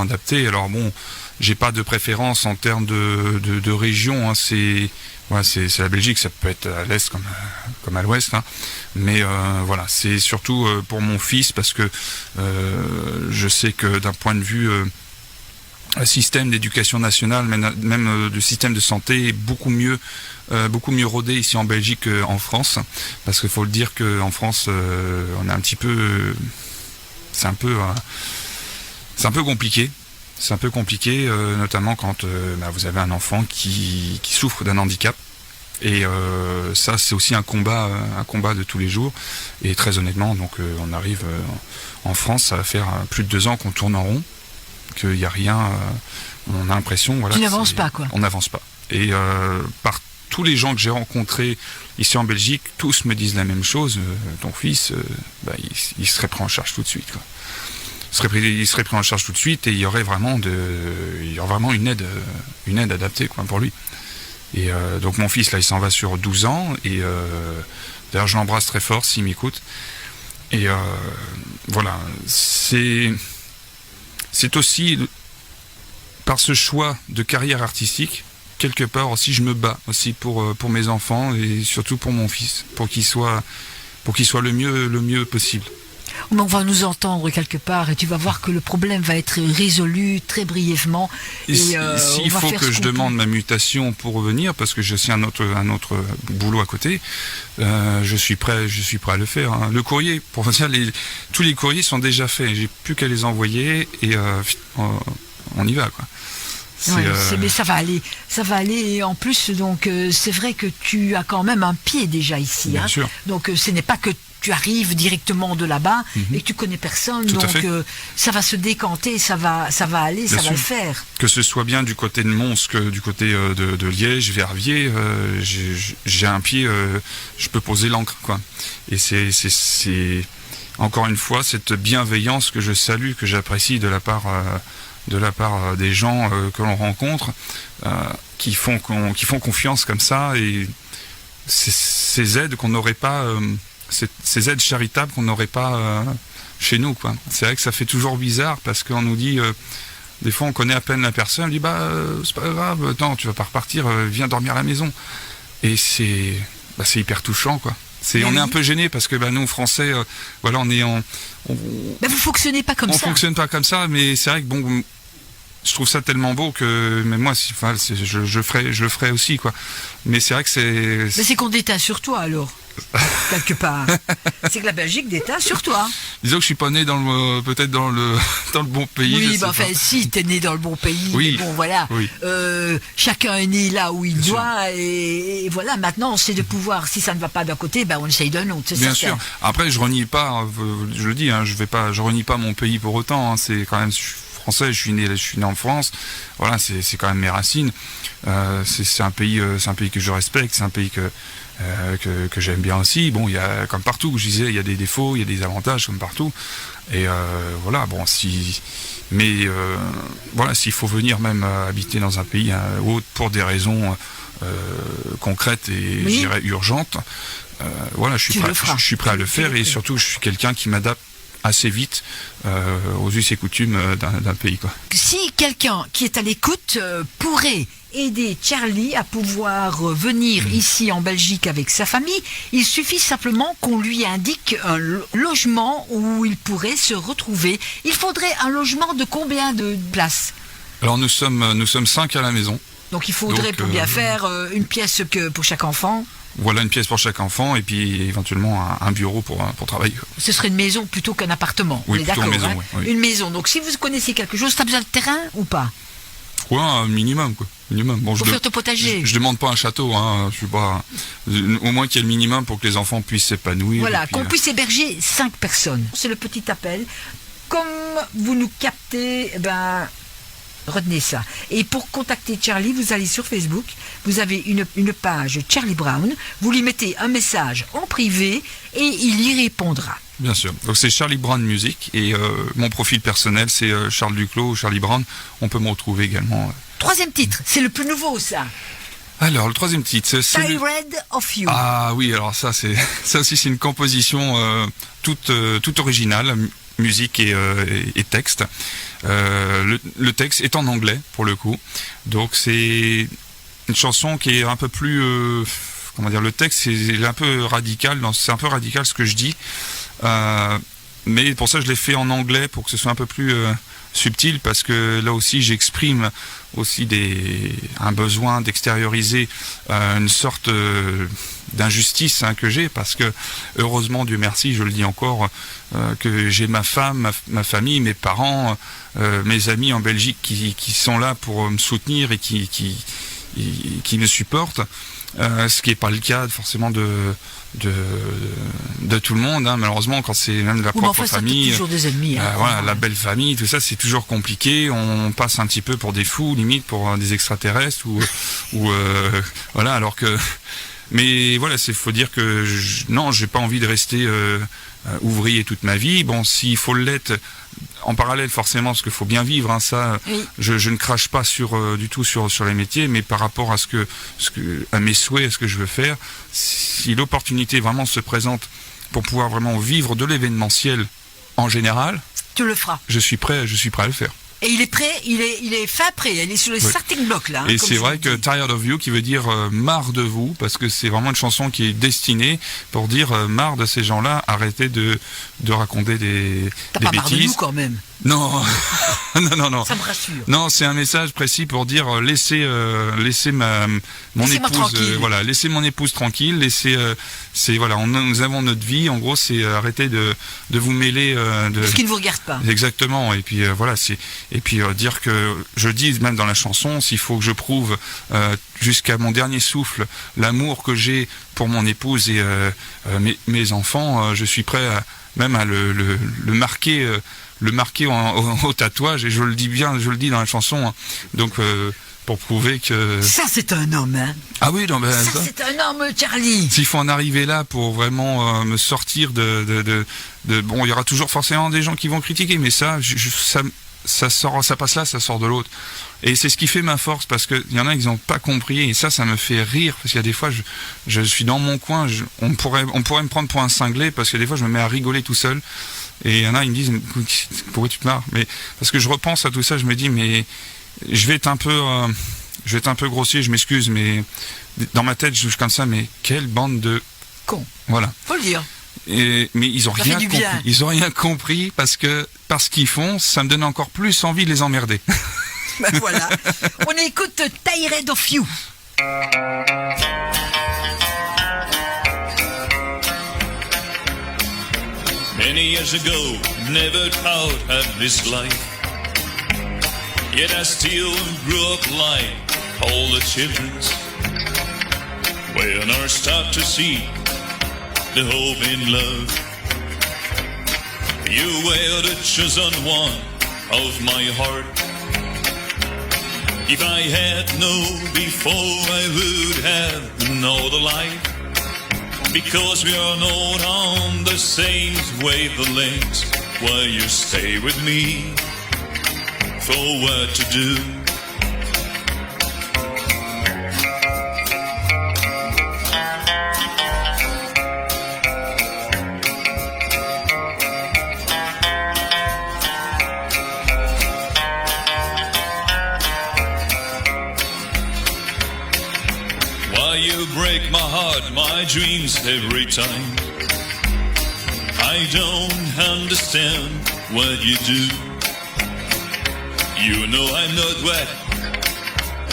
adapté. Alors bon, j'ai pas de préférence en termes de région. Hein. C'est la Belgique, ça peut être à l'est comme à l'ouest. Hein. Mais voilà, c'est surtout pour mon fils parce que je sais que d'un point de vue système d'éducation nationale, même du système de santé est beaucoup mieux rodé ici en Belgique qu'en France, parce qu'il faut le dire qu'en France on est un petit peu c'est un peu compliqué. C'est un peu compliqué, notamment quand vous avez un enfant qui souffre d'un handicap. Et ça, c'est aussi un combat de tous les jours. Et très honnêtement, donc on arrive en France, ça va faire plus de 2 ans qu'on tourne en rond, qu'il n'y a rien. On a l'impression, voilà. Tu n'avances pas, quoi. On n'avance pas. Et par tous les gens que j'ai rencontrés ici en Belgique, tous me disent la même chose. Ton fils, il serait pris en charge tout de suite, quoi. Il serait pris en charge tout de suite et il y aurait vraiment une aide adaptée, quoi, pour lui. Et donc mon fils là il s'en va sur 12 ans et d'ailleurs je l'embrasse très fort s'il m'écoute. Et voilà, c'est aussi par ce choix de carrière artistique quelque part aussi je me bats aussi pour mes enfants et surtout pour mon fils, pour qu'il soit le mieux possible. On va nous entendre quelque part et tu vas voir que le problème va être résolu très brièvement. S'il faut que je demande ma mutation pour revenir, parce que j'ai aussi un autre boulot à côté, je suis prêt à le faire. Hein. Le courrier, pour dire, tous les courriers sont déjà faits. J'ai plus qu'à les envoyer et on y va, quoi. Mais ça va aller. Et en plus, donc c'est vrai que tu as quand même un pied déjà ici. Bien sûr. Donc ce n'est pas que tu arrives directement de là-bas et que tu connais personne, tout donc ça va se décanter, ça va aller, bien ça sûr. Va le faire. Que ce soit bien du côté de Mons que du côté de Liège, Verviers, j'ai un pied, je peux poser l'encre, quoi. Et c'est encore une fois cette bienveillance que je salue, que j'apprécie de la part des gens que l'on rencontre, qui font confiance comme ça, et ces aides qu'on n'aurait pas. Ces aides charitables qu'on n'aurait pas chez nous, quoi. C'est vrai que ça fait toujours bizarre parce qu'on nous dit, des fois on connaît à peine la personne, on dit c'est pas grave, non tu vas pas repartir, viens dormir à la maison. Et c'est hyper touchant, quoi. On est un peu gêné parce que nous Français, voilà, on est vous fonctionnez pas comme ça. On fonctionne pas comme ça, mais c'est vrai que bon. Je trouve ça tellement beau que même moi, je le ferai aussi, quoi. Mais c'est vrai que c'est. Mais c'est qu'on déteint sur toi alors. Quelque part. C'est que la Belgique déteint sur toi. Disons que je suis pas né peut-être dans le bon pays. Oui, si, t'es né dans le bon pays. Oui. Mais bon, voilà. Oui. Chacun est né là où il Bien doit. Et voilà, maintenant, c'est de pouvoir, si ça ne va pas d'un côté, on essaye d'un autre. Bien sûr. Après, je renie pas, je le dis, hein, je renie pas mon pays pour autant. Hein, c'est quand même. Français, je suis né en France. Voilà, c'est quand même mes racines. C'est un pays que je respecte. C'est un pays que j'aime bien aussi. Bon, il y a, comme partout, je disais, il y a des défauts, il y a des avantages comme partout. Et voilà, bon, voilà, s'il faut venir même habiter dans un pays autre pour des raisons concrètes et je dirais urgentes, voilà, je suis prêt à le faire et surtout, je suis quelqu'un qui m'adapte assez vite aux us et coutumes d'un pays, quoi. Si quelqu'un qui est à l'écoute pourrait aider Charlie à pouvoir venir ici en Belgique avec sa famille, il suffit simplement qu'on lui indique un logement où il pourrait se retrouver. Il faudrait un logement de combien de places? Alors nous sommes 5 à la maison. Donc il faudrait pour bien faire une pièce pour chaque enfant. Voilà, une pièce pour chaque enfant et puis éventuellement un bureau pour travailler. Ce serait une maison plutôt qu'un appartement. Oui, plutôt une maison, oui. Une maison. Donc si vous connaissez quelque chose, tu as besoin de terrain ou pas? Ouais, un minimum, quoi. Minimum. Bon, pour faire ton potager. Je demande pas un château, hein. Je suis pas. Au moins qu'il y ait le minimum pour que les enfants puissent s'épanouir. Voilà, qu'on puisse héberger 5 personnes. C'est le petit appel. Comme vous nous captez, retenez ça. Et pour contacter Charlie, vous allez sur Facebook, vous avez une page Charlie Brown, vous lui mettez un message en privé et il y répondra. Bien sûr. Donc c'est Charlie Brown Music et mon profil personnel c'est Charles Duclos ou Charlie Brown. On peut me retrouver également Troisième titre, c'est le plus nouveau, ça. Alors, le troisième titre, c'est Tired of You. Ah oui, alors ça aussi c'est une composition toute originale, musique et texte. Le texte est en anglais pour le coup, donc c'est une chanson qui est un peu plus comment dire, le texte c'est un peu radical, c'est un peu radical ce que je dis, mais pour ça je l'ai fait en anglais pour que ce soit un peu plus subtil, parce que là aussi j'exprime aussi un besoin d'extérioriser une sorte d'injustice que j'ai, parce que heureusement, Dieu merci, je le dis encore, que j'ai ma femme, ma famille, mes parents, mes amis en Belgique qui sont là pour me soutenir et qui me supportent, ce qui n'est pas le cas forcément de tout le monde, malheureusement, quand c'est même de la propre famille, toujours des ennemis, voilà, la belle famille, tout ça c'est toujours compliqué, on passe un petit peu pour des fous, limite pour des extraterrestres ou voilà, alors que, mais voilà, faut dire que non, j'ai pas envie de rester ouvrier toute ma vie. Bon, s'il faut l'être en parallèle, forcément, parce qu'il faut bien vivre, ça, oui. Je ne crache pas du tout sur les métiers, mais par rapport à à mes souhaits, à ce que je veux faire, si l'opportunité vraiment se présente pour pouvoir vraiment vivre de l'événementiel en général, tu le feras. Je suis prêt à le faire. Et il est prêt, il est fin prêt, il est sur le starting block là. Et c'est vrai que Tired of You, qui veut dire marre de vous, parce que c'est vraiment une chanson qui est destinée pour dire marre de ces gens-là, arrêtez de raconter des T'as pas bêtises. Marre de nous quand même. Non, non. Ça me rassure. Non, c'est un message précis pour dire laissez mon épouse, voilà, laissez mon épouse tranquille, nous avons notre vie. En gros, c'est arrêtez de vous mêler de ce qui ne vous regarde pas. Exactement. Et puis voilà, dire que je dis même dans la chanson, s'il faut que je prouve jusqu'à mon dernier souffle l'amour que j'ai pour mon épouse et mes enfants, je suis prêt même à le marquer. Le marquer au tatouage, et je le dis dans la chanson, donc pour prouver que... Ça c'est un homme, hein. Ah oui, non, ça c'est un homme, Charlie. S'il faut en arriver là pour vraiment me sortir bon, il y aura toujours forcément des gens qui vont critiquer, mais ça passe là, ça sort de l'autre. Et c'est ce qui fait ma force, parce qu'il y en a qui n'ont pas compris, et ça me fait rire, parce qu'il y a des fois, je suis dans mon coin, on pourrait me prendre pour un cinglé, parce que des fois, je me mets à rigoler tout seul, et il y en a, ils me disent, pourquoi tu te marres? Mais parce que je repense à tout ça, je me dis, mais je vais être un peu grossier, je m'excuse, mais dans ma tête, je suis comme ça, mais quelle bande de cons. Voilà. Faut le dire. Mais ils ont rien compris. Ils ont rien compris, parce qu'ils font, ça me donne encore plus envie de les emmerder. Ben voilà. On écoute Tired of You. Many years ago, never thought I'd this life. Yet I still grew up like all the children's. When I start to see the hope in love, you were the chosen one of my heart. If I had known before, I would have known the life. Because we are not on the same wavelength, why you stay with me for what to do? Break my heart, my dreams every time. I don't understand what you do. You know I'm not what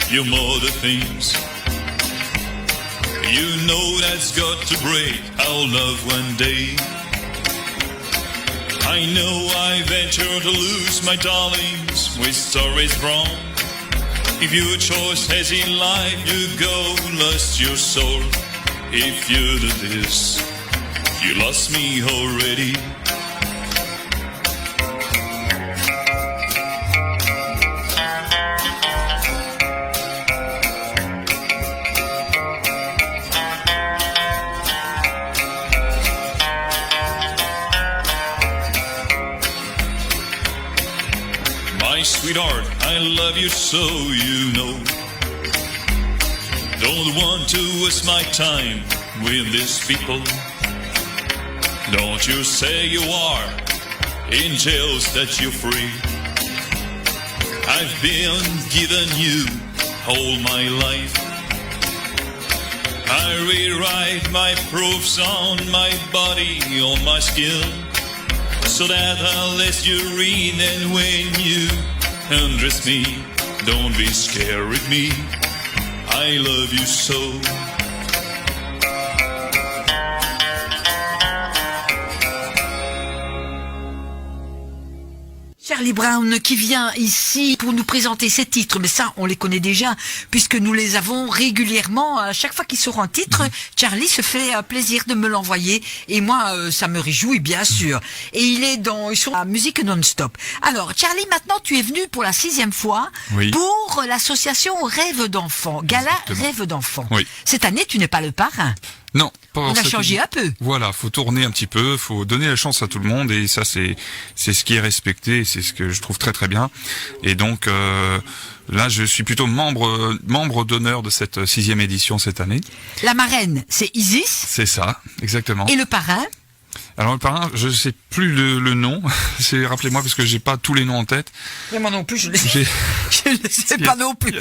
you're more the things. You know that's got to break our love one day. I know I venture to lose my darlings with stories wrong. If your choice has in life, you go lost your soul. If you do this, you lost me already. My sweetheart, I love you so, you know. Don't want to waste my time with these people. Don't you say you are in jails that you're free. I've been giving you all my life. I rewrite my proofs on my body, on my skin, so that I'll let you read, and when you undress me, don't be scared with me. I love you so. Charlie Brown qui vient ici pour nous présenter ses titres, mais ça on les connaît déjà puisque nous les avons régulièrement. À chaque fois qu'il sort un titre, Charlie se fait plaisir de me l'envoyer et moi ça me réjouit bien sûr. Et ils sont à musique non-stop. Alors Charlie, maintenant tu es venu pour la 6e fois pour l'association Rêve d'enfants, Gala Rêve d'enfants. Oui. Cette année tu n'es pas le parrain. Non, on a changé un peu. Voilà, faut tourner un petit peu, faut donner la chance à tout le monde et ça c'est ce qui est respecté, c'est ce que je trouve très très bien. Et donc là, je suis plutôt membre d'honneur de cette 6e édition cette année. La marraine, c'est Isis. C'est ça, exactement. Et le parrain? Alors le parrain, je sais plus le nom. Rappelez-moi parce que j'ai pas tous les noms en tête. Mais moi non plus, je ne sais pas non plus.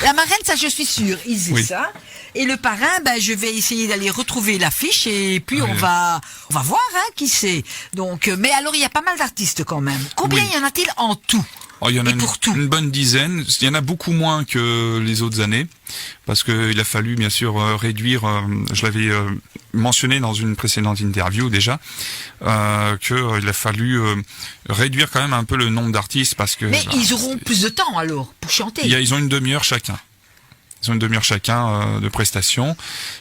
La marraine, ça je suis sûre, Isis. Oui. Ça. Et le parrain, je vais essayer d'aller retrouver l'affiche et puis on va voir qui c'est. Donc, mais alors il y a pas mal d'artistes quand même. Combien y en a-t-il en tout? Oh, il y en a une bonne dizaine. Il y en a beaucoup moins que les autres années parce que il a fallu bien sûr réduire. Je l'avais mentionné dans une précédente interview déjà que il a fallu réduire quand même un peu le nombre d'artistes parce que. Mais ils auront plus de temps alors pour chanter. Ils ont une demi-heure chacun. Ils ont une demi-heure chacun de prestations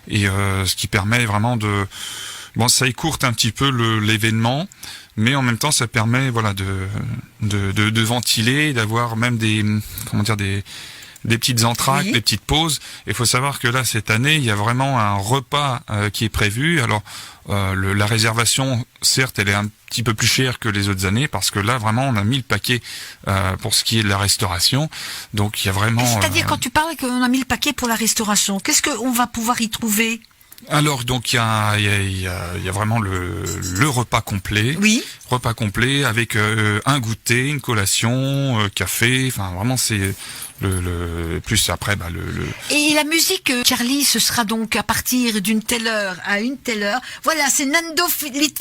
et ce qui permet vraiment de. Bon, ça écourte un petit peu l'événement, mais en même temps, ça permet, voilà, de ventiler, d'avoir même des petites entr'actes, des petites pauses. Il faut savoir que là, cette année, il y a vraiment un repas qui est prévu. Alors, la réservation, certes, elle est un petit peu plus chère que les autres années, parce que là, vraiment, on a mis le paquet pour ce qui est de la restauration. Donc, il y a vraiment. C'est-à-dire, quand tu parles qu'on a mis le paquet pour la restauration, qu'est-ce qu'on va pouvoir y trouver? Alors donc il y a vraiment le repas complet. Oui. Repas complet avec un goûter, une collation, café. Enfin vraiment c'est le plus après Et la musique, Charlie, ce sera donc à partir d'une telle heure à une telle heure. Voilà, c'est Nando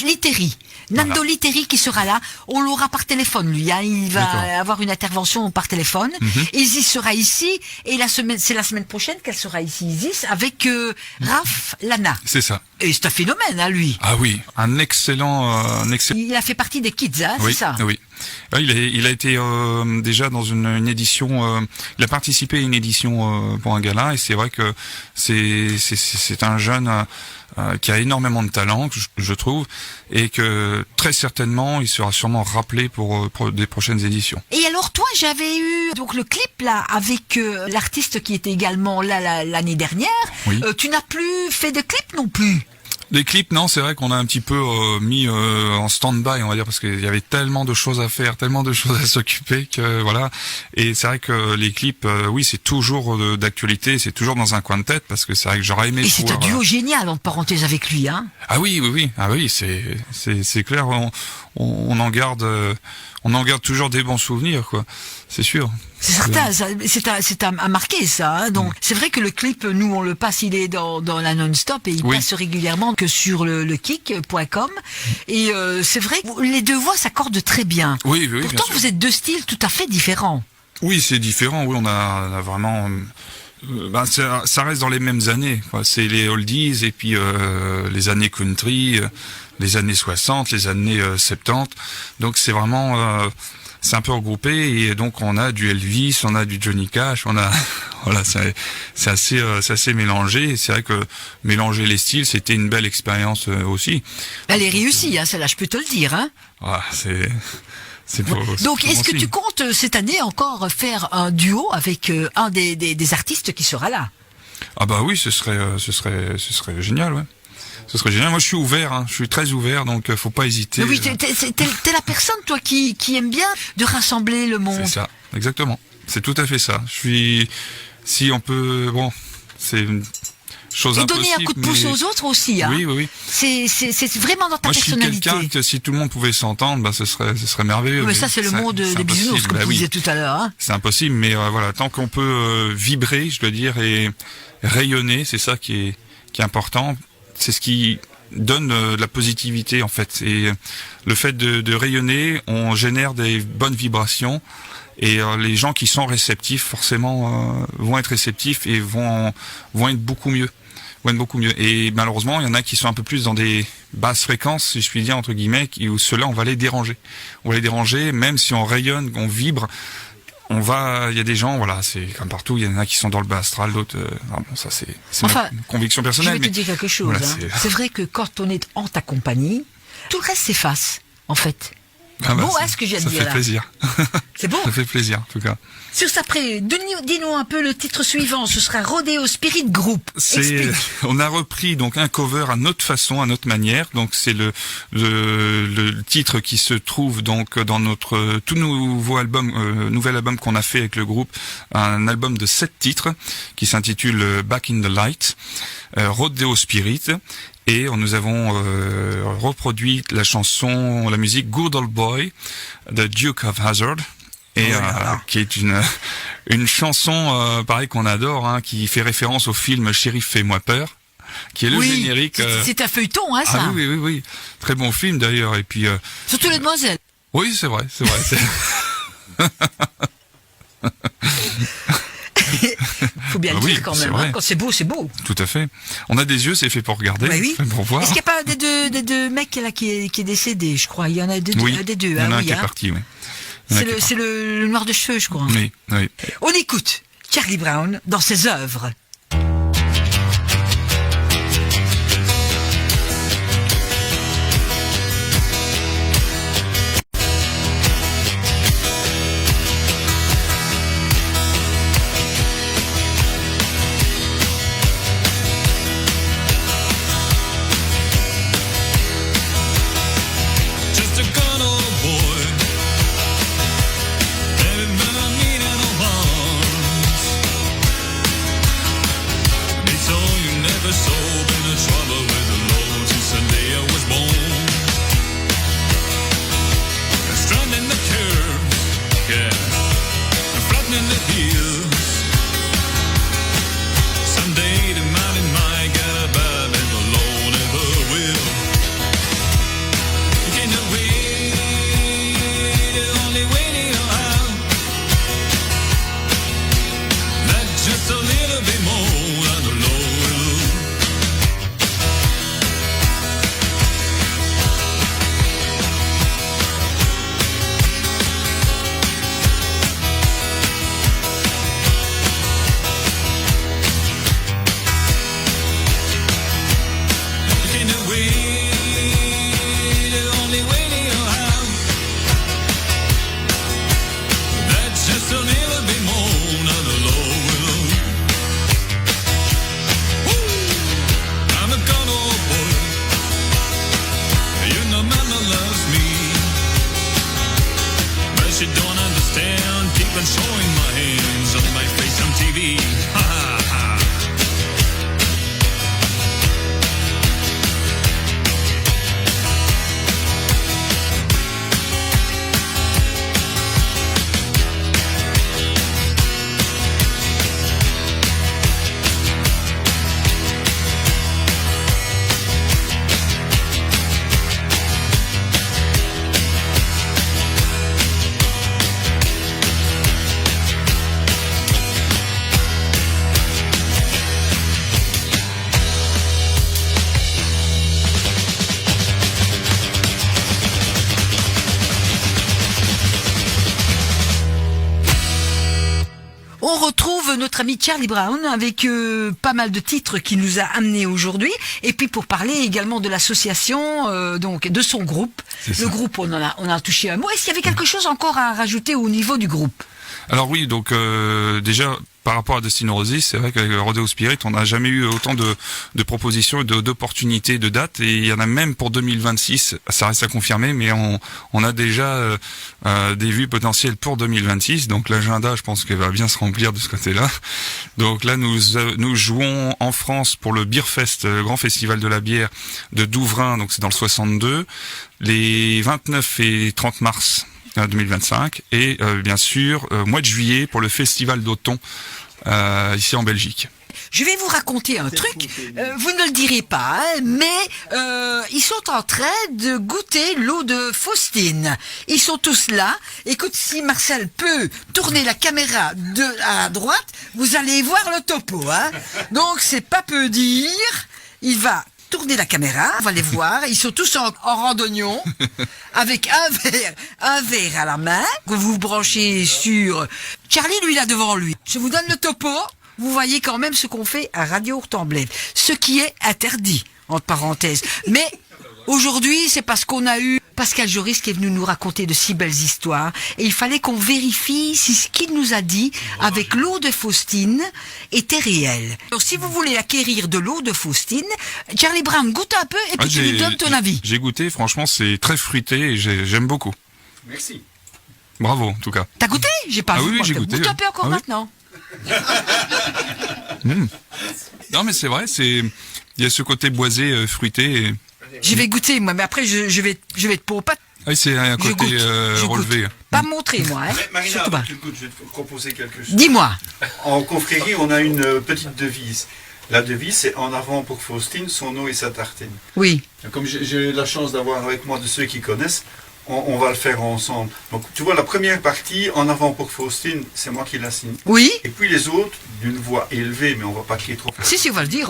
Litteri. Nando Litteri qui sera là. On l'aura par téléphone, lui. Hein. Il va avoir une intervention par téléphone. Isis sera ici. Et c'est la semaine prochaine qu'elle sera ici, Isis, avec Raph Lana. C'est ça. Et c'est un phénomène, hein, lui. Ah oui, un excellent. Il a fait partie des Kids, hein, oui, c'est ça. Oui. Il a été déjà dans une édition. Il a participé à une édition pour un gala et c'est vrai que c'est un jeune qui a énormément de talent, je trouve, et que très certainement il sera sûrement rappelé pour des prochaines éditions. Et alors toi, j'avais eu donc le clip là avec l'artiste qui était également là l'année dernière. Oui. Tu n'as plus fait de clip non plus? Les clips, non, c'est vrai qu'on a un petit peu mis en stand-by, on va dire, parce qu'il y avait tellement de choses à faire, tellement de choses à s'occuper que voilà. Et c'est vrai que les clips, oui, c'est toujours d'actualité, c'est toujours dans un coin de tête, parce que c'est vrai que j'aurais aimé. Et c'est un duo génial en parenthèse avec lui, hein. Ah oui, c'est clair. On en garde toujours des bons souvenirs, quoi. C'est sûr. C'est certain, c'est à marquer ça. Hein. Donc c'est vrai que le clip, nous on le passe, il est dans la non-stop et il passe régulièrement que sur le kick.com. Et c'est vrai que les deux voix s'accordent très bien. Oui, pourtant vous êtes deux styles tout à fait différents. Oui, c'est différent. Oui, on a vraiment. Ça reste dans les mêmes années. Quoi. C'est les oldies et puis les années country, les années 60, les années 70. Donc c'est vraiment. C'est un peu regroupé et donc on a du Elvis, on a du Johnny Cash, on a voilà, c'est assez mélangé. Et c'est vrai que mélanger les styles, c'était une belle expérience aussi. Elle est réussie, hein, celle-là, je peux te le dire. Hein. Ah, donc, est-ce que tu comptes cette année encore faire un duo avec un des artistes qui sera là? Ah bah oui, ce serait génial, ouais. Ce serait génial. Moi, je suis ouvert, hein. Je suis très ouvert, donc faut pas hésiter. Mais oui, t'es la personne, toi, qui aime bien de rassembler le monde. C'est ça. exactement. C'est tout à fait ça. Si on peut, c'est une chose impossible. Et donner un coup de pouce aux autres aussi, hein. Oui. C'est vraiment dans ta personnalité. Moi, je suis quelqu'un que si tout le monde pouvait s'entendre, ce serait merveilleux. Mais ça, c'est le monde des bisounours, comme tu disais tout à l'heure, hein. C'est impossible, mais voilà, tant qu'on peut vibrer, je dois dire, et rayonner, c'est ça qui est important. C'est ce qui donne de la positivité, en fait. Et le fait de rayonner, on génère des bonnes vibrations. Et les gens qui sont réceptifs, forcément, vont être réceptifs et vont être beaucoup mieux. Et malheureusement, il y en a qui sont un peu plus dans des basses fréquences, si je puis dire, entre guillemets, où ceux-là, on va les déranger. Même si on rayonne, on vibre, il y a des gens, voilà, c'est comme partout, il y en a qui sont dans le bas astral, d'autres, ça c'est ma conviction personnelle. Je vais te dire quelque chose, voilà, c'est vrai que quand on est en ta compagnie, tout le reste s'efface, en fait. Ce que j'ai à dire là. Ça fait plaisir. C'est beau. Ça fait plaisir, en tout cas. Sur ça, après, dis-nous un peu le titre suivant. Ce sera Rodeo Spirit Group. On a repris donc un cover à notre façon, à notre manière. Donc c'est le titre qui se trouve donc dans notre tout nouveau nouvel album qu'on a fait avec le groupe, un album de 7 titres qui s'intitule Back in the Light, Rodeo Spirit. Et nous avons reproduit la musique Good Old Boy de Duke of Hazzard, qui est une chanson pareil qu'on adore, hein, qui fait référence au film Shérif fais-moi peur, qui est le générique. C'est un feuilleton, hein, ça. Ah oui, très bon film d'ailleurs. Et puis surtout les demoiselles. Oui, c'est vrai. Faut bien le dire quand même. Hein. Quand c'est beau, c'est beau. Tout à fait. On a des yeux, c'est fait pour regarder, pour voir. Est-ce qu'il n'y a pas des deux mecs là qui est décédé, je crois. Il y en a des deux. Il y en a un qui est parti, oui. C'est le noir de cheveux, je crois. Oui. On écoute Charlie Brown dans ses œuvres. On retrouve notre ami Charlie Brown avec pas mal de titres qu'il nous a amenés aujourd'hui. Et puis pour parler également de l'association, donc de son groupe. Le groupe, on a touché un mot. Est-ce qu'il y avait quelque chose encore à rajouter au niveau du groupe? Alors oui, donc déjà par rapport à Destino Rossi, c'est vrai qu'avec Rodeo Spirit, on n'a jamais eu autant de propositions et d'opportunités de dates, et il y en a même pour 2026, ça reste à confirmer, mais on a déjà des vues potentielles pour 2026, donc l'agenda, je pense qu'elle va bien se remplir de ce côté-là. Donc là, nous jouons en France pour le Beerfest, le grand festival de la bière de Douvrin, donc c'est dans le 62, les 29 et 30 mars 2025, et bien sûr mois de juillet pour le festival d'Auton ici en Belgique. Je vais vous raconter un truc, vous ne le direz pas, hein, mais ils sont en train de goûter l'eau de Faustine. Ils sont tous là. Écoute, si Marcel peut tourner la caméra à droite, vous allez voir le topo. Hein. Donc c'est pas peu dire, il va tourner la caméra, on va les voir, ils sont tous en randonnion, avec un verre à la main, que vous branchez sur... Charlie, lui, là devant lui. Je vous donne le topo, vous voyez quand même ce qu'on fait à Radio Hurtemblève, ce qui est interdit, entre parenthèses. Mais aujourd'hui, c'est parce qu'on a eu Pascal Joris qui est venu nous raconter de si belles histoires, et il fallait qu'on vérifie si ce qu'il nous a dit avec l'eau de Faustine était réel. Alors si vous voulez acquérir de l'eau de Faustine, Charlie Brown, goûte un peu et puis tu nous donnes ton avis. J'ai goûté, franchement c'est très fruité et j'aime beaucoup. Merci. Bravo en tout cas. T'as goûté? J'ai pas vu. Oui, Moi, j'ai goûté. Goûte un peu encore maintenant. Non mais c'est vrai, il y a ce côté boisé, fruité. Et... Je vais goûter moi, mais après je vais te pas. Oui, c'est un côté relevé. Pas montrer moi, hein. Marina, je vais te proposer quelque chose. Dis-moi. En confrérie, on a une petite devise. La devise, c'est en avant pour Faustine, son eau et sa tartine. Oui. Comme j'ai eu la chance d'avoir avec moi de ceux qui connaissent, on va le faire ensemble. Donc, tu vois, la première partie, en avant pour Faustine, c'est moi qui la signe. Oui. Et puis les autres, d'une voix élevée, mais on va pas crier trop fort. Si, on va le dire,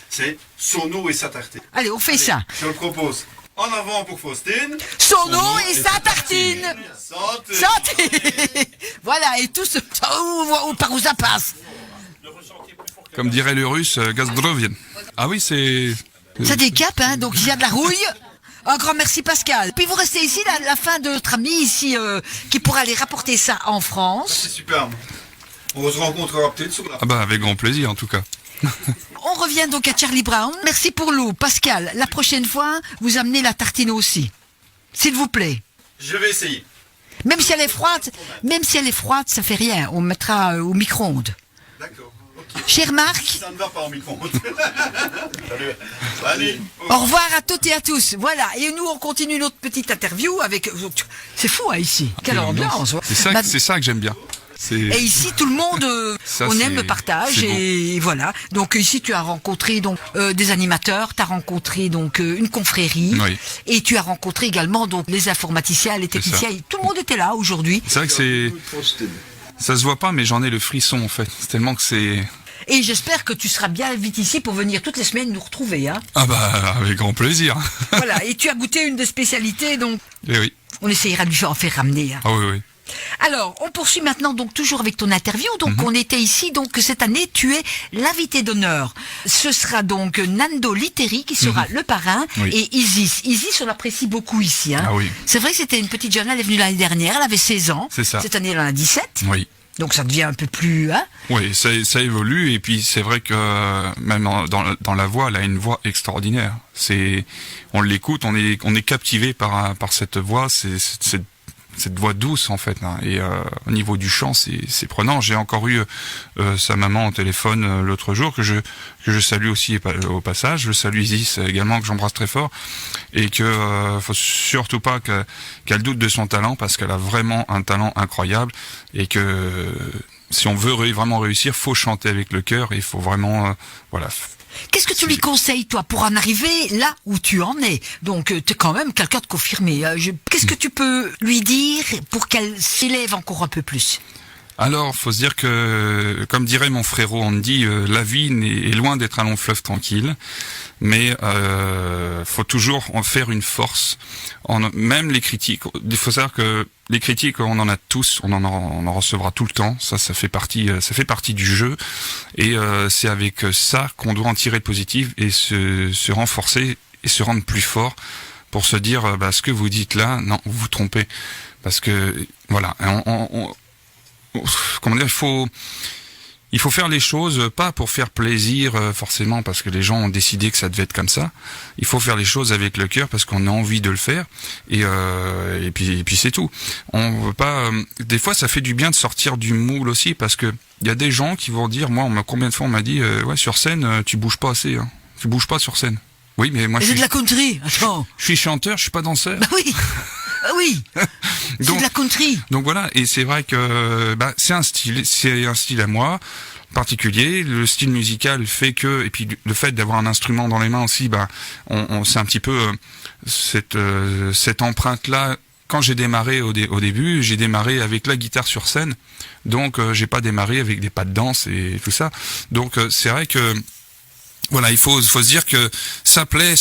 C'est son eau et sa tartine. Allez, on fait ça. Je le propose. En avant pour Faustine. Son eau et sa tartine. Santé. Santé. Voilà, et tout ce... par où ça passe. Comme dirait le russe, Gazdrovien. Ah oui, c'est... Ça décape, hein, donc il y a de la rouille. Un grand merci Pascal. Puis vous restez ici, la fin de notre ami ici, qui pourra aller rapporter ça en France. C'est super. On se rencontrera peut-être sur la... Ah bah avec grand plaisir en tout cas. On revient donc à Charlie Brown. Merci pour l'eau. Pascal, la prochaine fois, vous amenez la tartine aussi. S'il vous plaît. Je vais essayer. Même si elle est froide, ça fait rien. On mettra au micro-ondes. D'accord. Okay. Cher Marc. Ça ne va pas en micro-ondes. Salut. Allez. Au revoir à toutes et à tous. Voilà. Et nous, on continue notre petite interview avec... C'est fou, hein, ici. Quelle ambiance. C'est ça que j'aime bien. Et ici, tout le monde, on aime le partage, et voilà. Donc ici, tu as rencontré donc des animateurs, tu as rencontré donc une confrérie, oui. Et tu as rencontré également donc les informaticiens, les techniciens. Tout le monde était là aujourd'hui. C'est vrai que ça se voit pas, mais j'en ai le frisson en fait. C'est tellement que c'est. Et j'espère que tu seras bien vite ici pour venir toutes les semaines nous retrouver, hein. Ah bah avec grand plaisir. Voilà. Et tu as goûté une des spécialités, donc. Et oui. On essayera de lui en faire ramener. Hein. Ah oui. Alors, on poursuit maintenant donc toujours avec ton interview. Donc, on était ici. Donc, cette année, tu es l'invité d'honneur. Ce sera donc Nando Literi qui sera le parrain, oui. Et Isis. Isis, on l'apprécie beaucoup ici. Hein. Ah oui. C'est vrai que c'était une petite jeune. Elle est venue l'année dernière. Elle avait 16 ans. C'est ça. Cette année, elle en a 17. Oui. Donc, ça devient un peu plus. Hein. Oui, ça évolue. Et puis, c'est vrai que même dans la voix, elle a une voix extraordinaire. On l'écoute, on est captivé par cette voix. Cette voix douce en fait, hein. Et au niveau du chant c'est prenant. J'ai encore eu sa maman au téléphone l'autre jour que je salue aussi au passage. Je salue Isis également, que j'embrasse très fort, et que faut surtout pas qu'elle doute de son talent, parce qu'elle a vraiment un talent incroyable, et que si on veut vraiment réussir, faut chanter avec le cœur, et il faut vraiment voilà. Qu'est-ce que tu lui conseilles, toi, pour en arriver là où tu en es? Donc, tu es quand même quelqu'un de confirmé. Qu'est-ce que tu peux lui dire pour qu'elle s'élève encore un peu plus? Alors, faut se dire que, comme dirait mon frérot Andy, la vie est loin d'être un long fleuve tranquille, mais faut toujours en faire une force. Même les critiques, il faut savoir que les critiques, on en a tous, on en recevra tout le temps. Ça fait partie du jeu, et c'est avec ça qu'on doit en tirer le positif et se renforcer et se rendre plus fort pour se dire, ce que vous dites là, non, vous vous trompez, parce que voilà, comment dire, il faut faire les choses pas pour faire plaisir forcément parce que les gens ont décidé que ça devait être comme ça. Il faut faire les choses avec le cœur parce qu'on a envie de le faire et puis c'est tout. On veut pas. Des fois, ça fait du bien de sortir du moule aussi parce que il y a des gens qui vont dire, moi, combien de fois on m'a dit, ouais, sur scène, tu bouges pas assez, hein. Tu bouges pas sur scène. Oui, mais moi, c'est de la country. Attends. Je suis chanteur, je suis pas danseur. Bah oui. Ah oui. C'est de la country. Donc voilà, et c'est vrai que c'est un style à moi particulier. Le style musical fait que, et puis le fait d'avoir un instrument dans les mains aussi, on c'est un petit peu cette empreinte là. Quand j'ai démarré au début, j'ai démarré avec la guitare sur scène, donc j'ai pas démarré avec des pas de danse et tout ça. Donc c'est vrai que voilà, il faut se dire que ça plaît,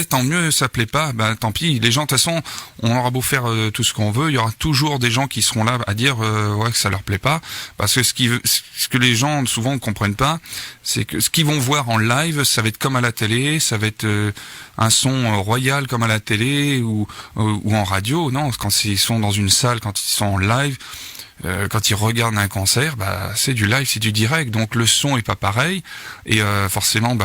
tant mieux, ça plaît pas, tant pis. Les gens, de toute façon, on aura beau faire tout ce qu'on veut, il y aura toujours des gens qui seront là à dire ouais que ça leur plaît pas, parce que ce que les gens souvent ne comprennent pas, c'est que ce qu'ils vont voir en live, ça va être comme à la télé, ça va être un son royal comme à la télé ou en radio. Non, quand ils sont dans une salle, quand ils sont en live. Quand ils regardent un concert, c'est du live, c'est du direct, donc le son est pas pareil et forcément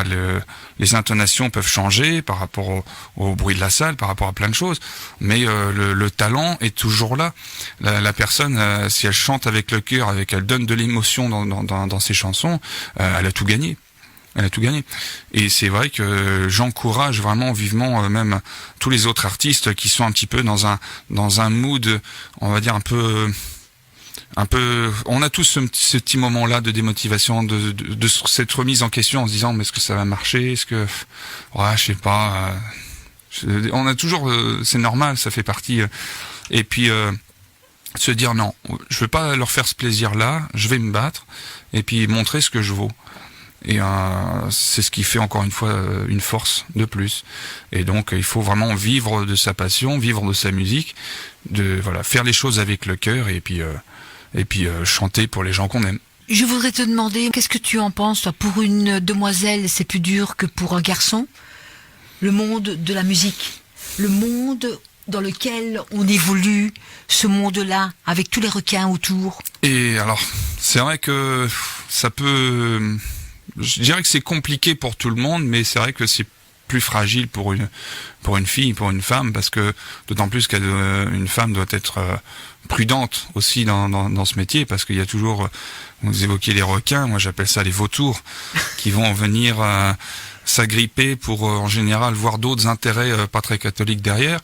les intonations peuvent changer par rapport au bruit de la salle, par rapport à plein de choses, mais le talent est toujours là. La personne, si elle chante avec le cœur, elle donne de l'émotion dans ses chansons, elle a tout gagné. Elle a tout gagné. Et c'est vrai que j'encourage vraiment vivement même tous les autres artistes qui sont un petit peu dans un mood, on va dire un peu, on a tous ce petit moment-là de démotivation, de cette remise en question en se disant mais est-ce que ça va marcher, est-ce que ouais, je sais pas, on a toujours, c'est normal, ça fait partie, et puis se dire non, je veux pas leur faire ce plaisir-là, je vais me battre et puis montrer ce que je vaux. Et c'est ce qui fait encore une fois une force de plus. Et donc il faut vraiment vivre de sa passion, vivre de sa musique, faire les choses avec le cœur et puis chanter pour les gens qu'on aime. Je voudrais te demander, qu'est-ce que tu en penses, toi? Pour une demoiselle, c'est plus dur que pour un garçon? Le monde de la musique, le monde dans lequel on évolue, ce monde-là, avec tous les requins autour. Et alors, c'est vrai que ça peut... Je dirais que c'est compliqué pour tout le monde, mais c'est vrai que c'est plus fragile pour une fille, pour une femme, parce que d'autant plus qu'une femme doit être prudente aussi dans ce métier, parce qu'il y a toujours, vous évoquiez les requins, moi j'appelle ça les vautours, qui vont venir s'agripper pour en général voir d'autres intérêts pas très catholiques derrière,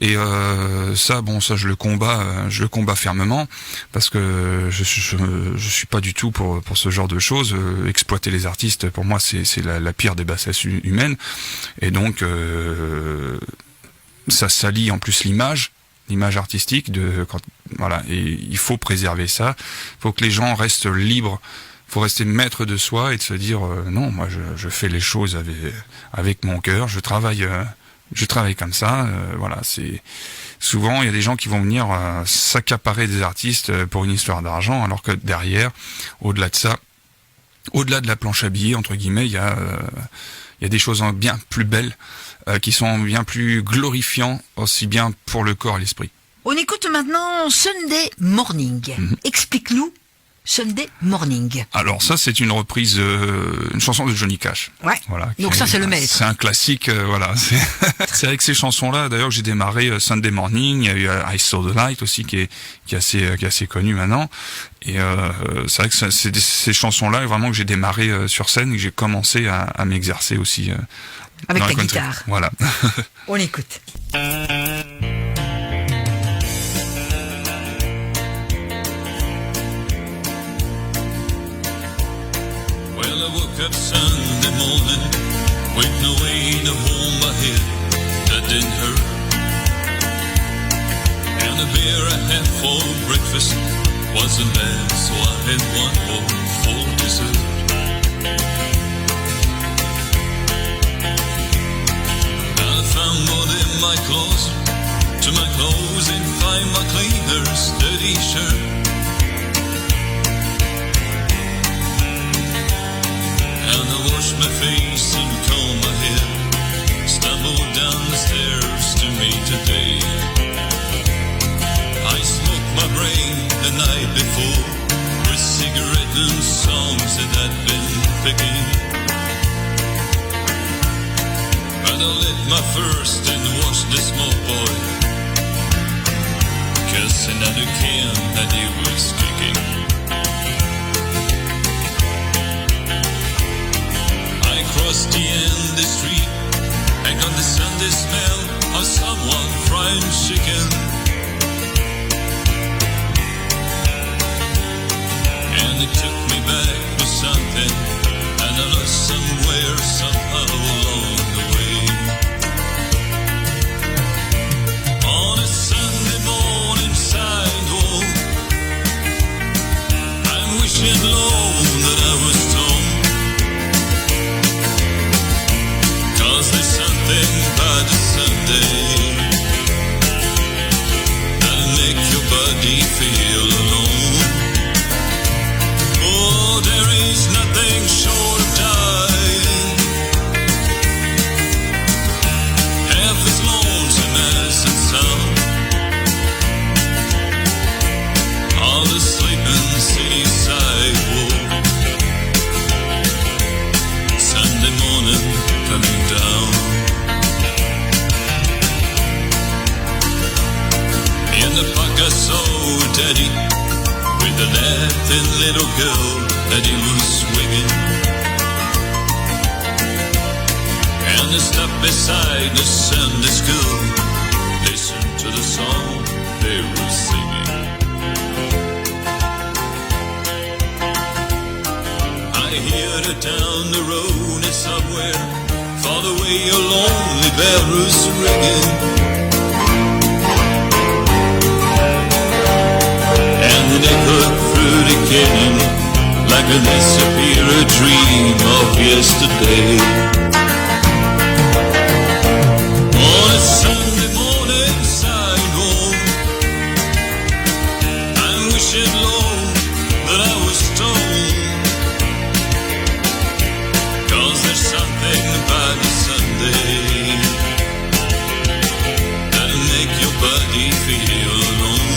et ça je le combats fermement, parce que je suis pas du tout pour ce genre de choses. Exploiter les artistes, pour moi c'est la pire des bassesses humaines, et donc ça salit en plus l'image artistique et il faut préserver ça. Il faut que les gens restent libres. Faut rester maître de soi et de se dire non, moi je fais les choses avec mon cœur, je travaille comme ça. Voilà, c'est souvent il y a des gens qui vont venir s'accaparer des artistes pour une histoire d'argent, alors que derrière, au-delà de ça, au-delà de la planche à billets entre guillemets, il y a des choses bien plus belles qui sont bien plus glorifiants, aussi bien pour le corps et l'esprit. On écoute maintenant Sunday Morning. Explique-nous Sunday Morning. Alors ça, c'est une reprise, une chanson de Johnny Cash. Ouais. Voilà. Donc ça, c'est le maître. C'est un classique. Voilà. C'est avec ces chansons-là, d'ailleurs, que j'ai démarré Sunday Morning. Il y a eu I Saw the Light aussi, qui est assez connu maintenant. Et c'est vrai que c'est ces chansons-là vraiment que j'ai démarré sur scène et que j'ai commencé à m'exercer aussi. Avec ta guitare. Voilà. On écoute. I woke up Sunday morning with no way to hold my head that didn't hurt, and the beer I had for breakfast wasn't bad, so I had one more for dessert. I found more in my closet, to my clothes and find my cleaner's dirty shirt. And I washed my face and combed my hair, stumbled down the stairs to meet today. I smoked my brain the night before with cigarette and songs that picking. But I lit my first and watched the small boy kiss another can that he was kicking. I crossed the end the street and got the Sunday smell of someone frying chicken. And it took me back to something, and I lost somewhere, somehow along the way. On a Sunday morning sidewalk, I'm wishing low that I was home. 'Cause there's something about a Sunday that'll make your body feel alone. Oh, there is nothing short of dying, half as lonesome as it sounds. All the sleeping city sidewalk, Sunday morning coming down. In the park I saw Daddy with a laughing little girl that he was swinging. And I stopped beside the Sunday school, listened to the song they were singing. I hear it down the road and somewhere far away a lonely bell was ringing. And it echoed through the canyon like a disappeared dream of yesterday. On a Sunday morning sidewalk, I'm wishing low that I was stoned. 'Cause there's something about a Sunday that'll make your body feel alone.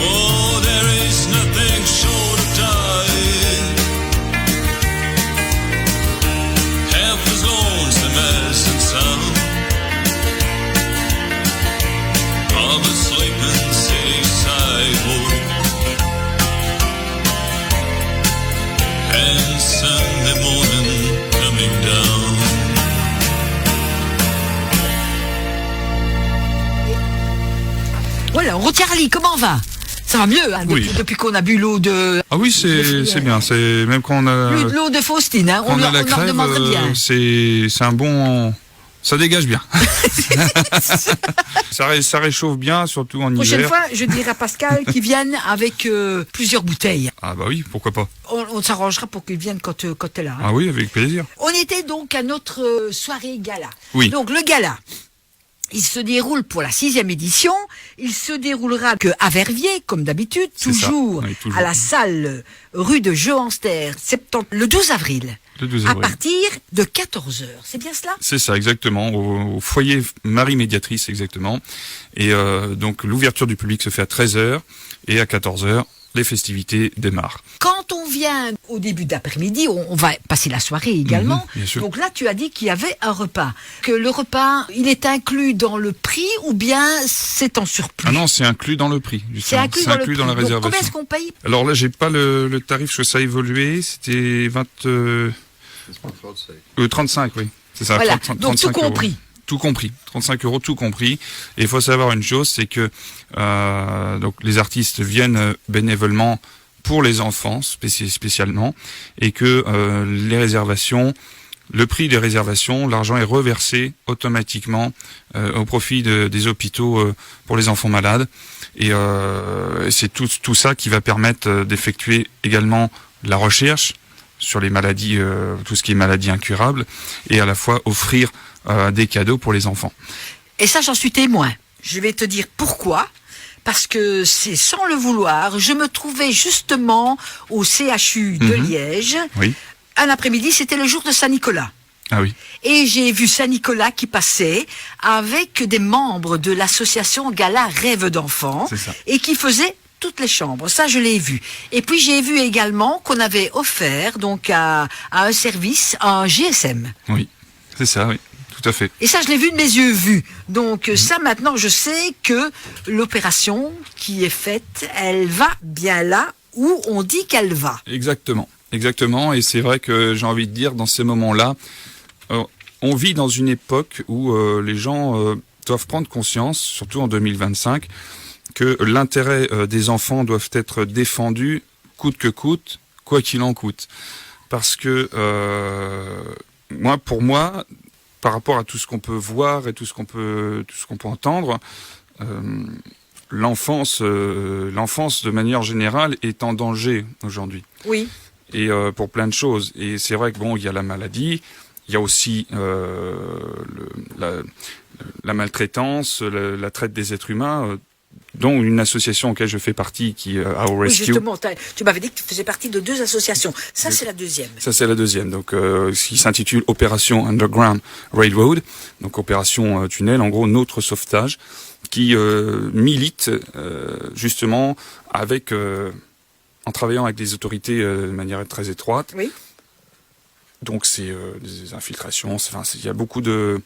Oh, there is nothing short of dying, half as lonesome as it sounds. On the sleeping city sidewalk, and Sunday morning coming down. Voilà, Charlie, comment va? Ça va mieux, hein, depuis qu'on a bu l'eau de... Ah oui, c'est bien. C'est même quand on a... L'eau de Faustine, hein, on a la crève, demanderait bien. C'est un bon... Ça dégage bien. ça réchauffe bien, surtout en hiver. Prochaine fois, je dirai à Pascal qu'il vienne avec plusieurs bouteilles. Ah bah oui, pourquoi pas. On s'arrangera pour qu'il vienne quand t'es là. Hein. Ah oui, avec plaisir. On était donc à notre soirée gala. Oui. Donc le gala, il se déroule pour la 6e édition. Il se déroulera à Verviers, comme d'habitude, toujours, oui, toujours à la salle rue de Jehanster, le 12 avril. Le 12 à avril. partir de 14h. C'est bien cela? C'est ça, exactement. Au foyer Marie Médiatrice, exactement. Et donc l'ouverture du public se fait à 13h et à 14h. Les festivités démarrent. Quand on vient au début d'après-midi, on va passer la soirée également. Bien sûr. Donc là, tu as dit qu'il y avait un repas. Que le repas, il est inclus dans le prix ou bien c'est en surplus? Ah non, c'est inclus dans le prix. C'est inclus dans le prix. Dans la réservation. Donc combien est-ce qu'on paye? Alors là, j'ai pas le tarif, parce que ça a évolué. C'était 35, oui. C'est ça. Voilà. 30, donc tout compris. Euros. Tout compris, 35 €, tout compris. Et il faut savoir une chose, c'est que donc les artistes viennent bénévolement pour les enfants spécialement, et que les réservations, le prix des réservations, l'argent est reversé automatiquement au profit des hôpitaux pour les enfants malades. Et c'est tout ça qui va permettre d'effectuer également la recherche sur les maladies, tout ce qui est maladies incurables, et à la fois offrir des cadeaux pour les enfants. Et ça, j'en suis témoin. Je vais te dire pourquoi. Parce que c'est sans le vouloir, je me trouvais justement au CHU de Liège. Oui. Un après-midi, c'était le jour de Saint-Nicolas. Ah oui. Et j'ai vu Saint-Nicolas qui passait avec des membres de l'association Gala Rêve d'enfants et qui faisait toutes les chambres. Ça, je l'ai vu. Et puis, j'ai vu également qu'on avait offert donc à un service un GSM. Oui, c'est ça, oui. Tout à fait. Et ça, je l'ai vu de mes yeux vus. Donc ça, maintenant, je sais que l'opération qui est faite, elle va bien là où on dit qu'elle va. Exactement. Et c'est vrai que j'ai envie de dire, dans ces moments-là, on vit dans une époque où les gens doivent prendre conscience, surtout en 2025, que l'intérêt des enfants doivent être défendus coûte que coûte, quoi qu'il en coûte. Parce que pour moi, par rapport à tout ce qu'on peut voir et tout ce qu'on peut entendre, l'enfance de manière générale est en danger aujourd'hui. Oui. Et pour plein de choses. Et c'est vrai que il y a la maladie, il y a aussi la maltraitance, la traite des êtres humains, dont une association auquel je fais partie, qui Our Rescue. Oui, justement, tu m'avais dit que tu faisais partie de 2 associations. Ça, c'est la deuxième. Ça, c'est la deuxième. Donc, qui s'intitule Opération Underground Railroad, donc opération tunnel, en gros notre sauvetage, qui milite justement avec en travaillant avec des autorités de manière très étroite. Oui. Donc c'est des infiltrations. Il y a beaucoup de.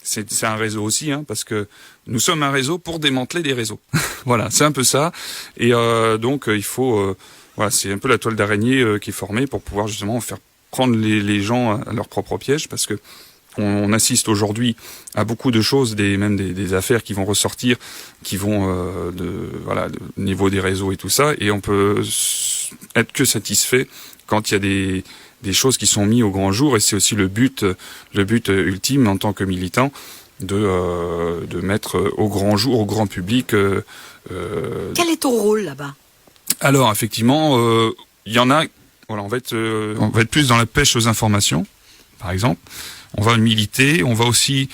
C'est un réseau aussi, parce que nous sommes un réseau pour démanteler des réseaux. Voilà, c'est un peu ça. Et donc il faut, c'est un peu la toile d'araignée qui est formée pour pouvoir justement faire prendre les gens à leur propre piège, parce que on assiste aujourd'hui à beaucoup de choses, même des affaires qui vont ressortir, qui vont au niveau des réseaux et tout ça, et on peut être que satisfait quand il y a des choses qui sont mises au grand jour, et c'est aussi le but ultime en tant que militant de mettre au grand jour, au grand public. Quel est ton rôle là-bas? Alors effectivement, il y en a. Voilà, on va être plus dans la pêche aux informations, par exemple. On va militer, on va aussi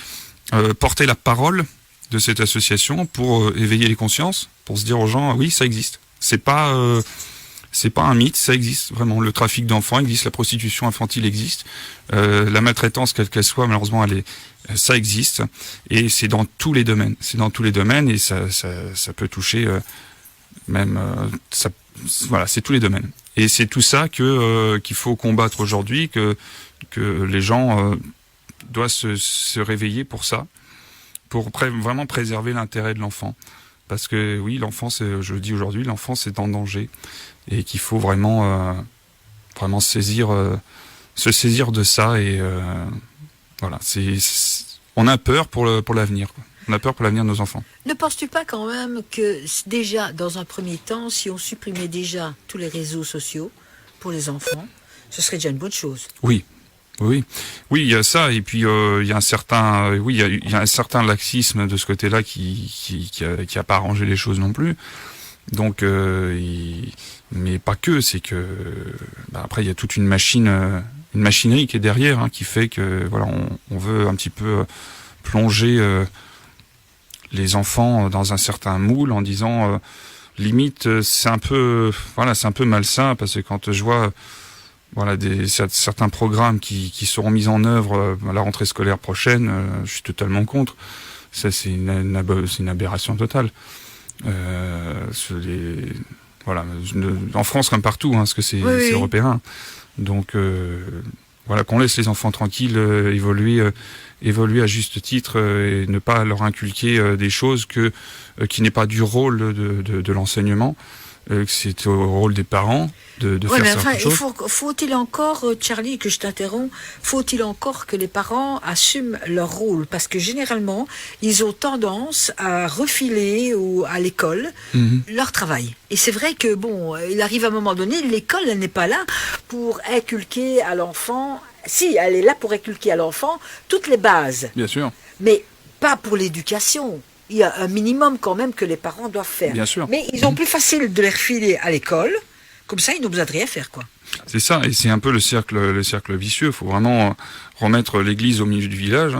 porter la parole de cette association pour éveiller les consciences, pour se dire aux gens, oui, ça existe. C'est pas un mythe, ça existe vraiment. Le trafic d'enfants existe, la prostitution infantile existe, la maltraitance, quelle qu'elle soit, malheureusement, ça existe, et c'est dans tous les domaines. C'est dans tous les domaines, et ça peut toucher même. C'est tous les domaines. Et c'est tout ça qu'il faut combattre aujourd'hui, que les gens doivent se réveiller pour ça, pour vraiment préserver l'intérêt de l'enfant. Parce que oui, l'enfance, je le dis aujourd'hui, l'enfance est en danger, et qu'il faut vraiment se saisir de ça. Et voilà, on a peur pour l'avenir, quoi. On a peur pour l'avenir de nos enfants. Ne penses-tu pas quand même que déjà, dans un premier temps, si on supprimait déjà tous les réseaux sociaux pour les enfants, ce serait déjà une bonne chose? Oui, il y a ça, et puis il y a un certain, il y a un certain laxisme de ce côté-là qui a pas arrangé les choses non plus. Donc, mais pas que, c'est que après il y a toute une machinerie qui est derrière, qui fait que on veut un petit peu plonger les enfants dans un certain moule en disant limite c'est un peu malsain, parce que quand je vois certains programmes qui seront mis en œuvre à la rentrée scolaire prochaine, je suis totalement contre. Ça, c'est une aberration totale. En France comme partout, parce que c'est européen. Donc qu'on laisse les enfants tranquilles, évoluer à juste titre, et ne pas leur inculquer des choses qui n'est pas du rôle de l'enseignement. C'est au rôle des parents de faire certaines choses. Faut-il encore, Charlie, que je t'interromps, faut-il encore que les parents assument leur rôle? Parce que généralement, ils ont tendance à refiler à l'école leur travail. Et c'est vrai que, il arrive à un moment donné, l'école, elle n'est pas là pour inculquer à l'enfant. Si, elle est là pour inculquer à l'enfant toutes les bases. Bien sûr. Mais pas pour l'éducation. Il y a un minimum quand même que les parents doivent faire. Bien sûr. Mais ils ont plus facile de les refiler à l'école, comme ça ils n'ont besoin de rien faire, quoi. C'est ça, et c'est un peu le cercle vicieux. Il faut vraiment remettre l'église au milieu du village,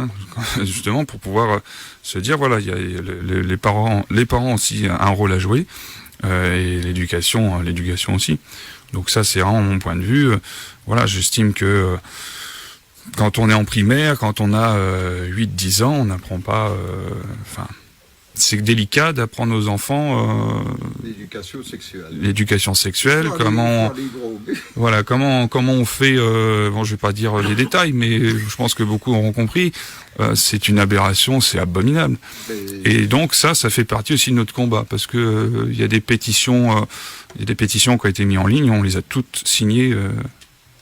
justement, pour pouvoir se dire, il y a les parents aussi un rôle à jouer, et l'éducation aussi. Donc ça, c'est vraiment mon point de vue. J'estime que quand on est en primaire, quand on a 8-10 ans, on n'apprend pas... c'est délicat d'apprendre aux enfants l'éducation sexuelle, comment on fait. Bon, je vais pas dire les détails, mais je pense que beaucoup auront compris. C'est une aberration, c'est abominable. Et donc ça fait partie aussi de notre combat, parce que il y a des pétitions, qui ont été mises en ligne, on les a toutes signées,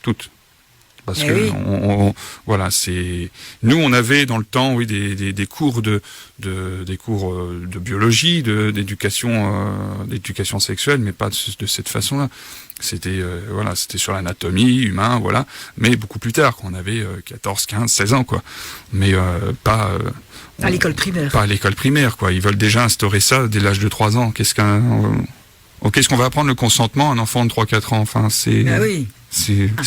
toutes. Parce que voilà, nous on avait dans le temps des cours de biologie, d'éducation sexuelle, mais pas de cette façon-là. C'était sur l'anatomie humain, voilà, mais beaucoup plus tard, quand on avait 14, 15, 16 ans, quoi. Mais pas à l'école primaire. Pas à l'école primaire, quoi. Ils veulent déjà instaurer ça dès l'âge de 3 ans. Qu'est-ce qu'on va apprendre le consentement à un enfant de 3-4 ans? Enfin, c'est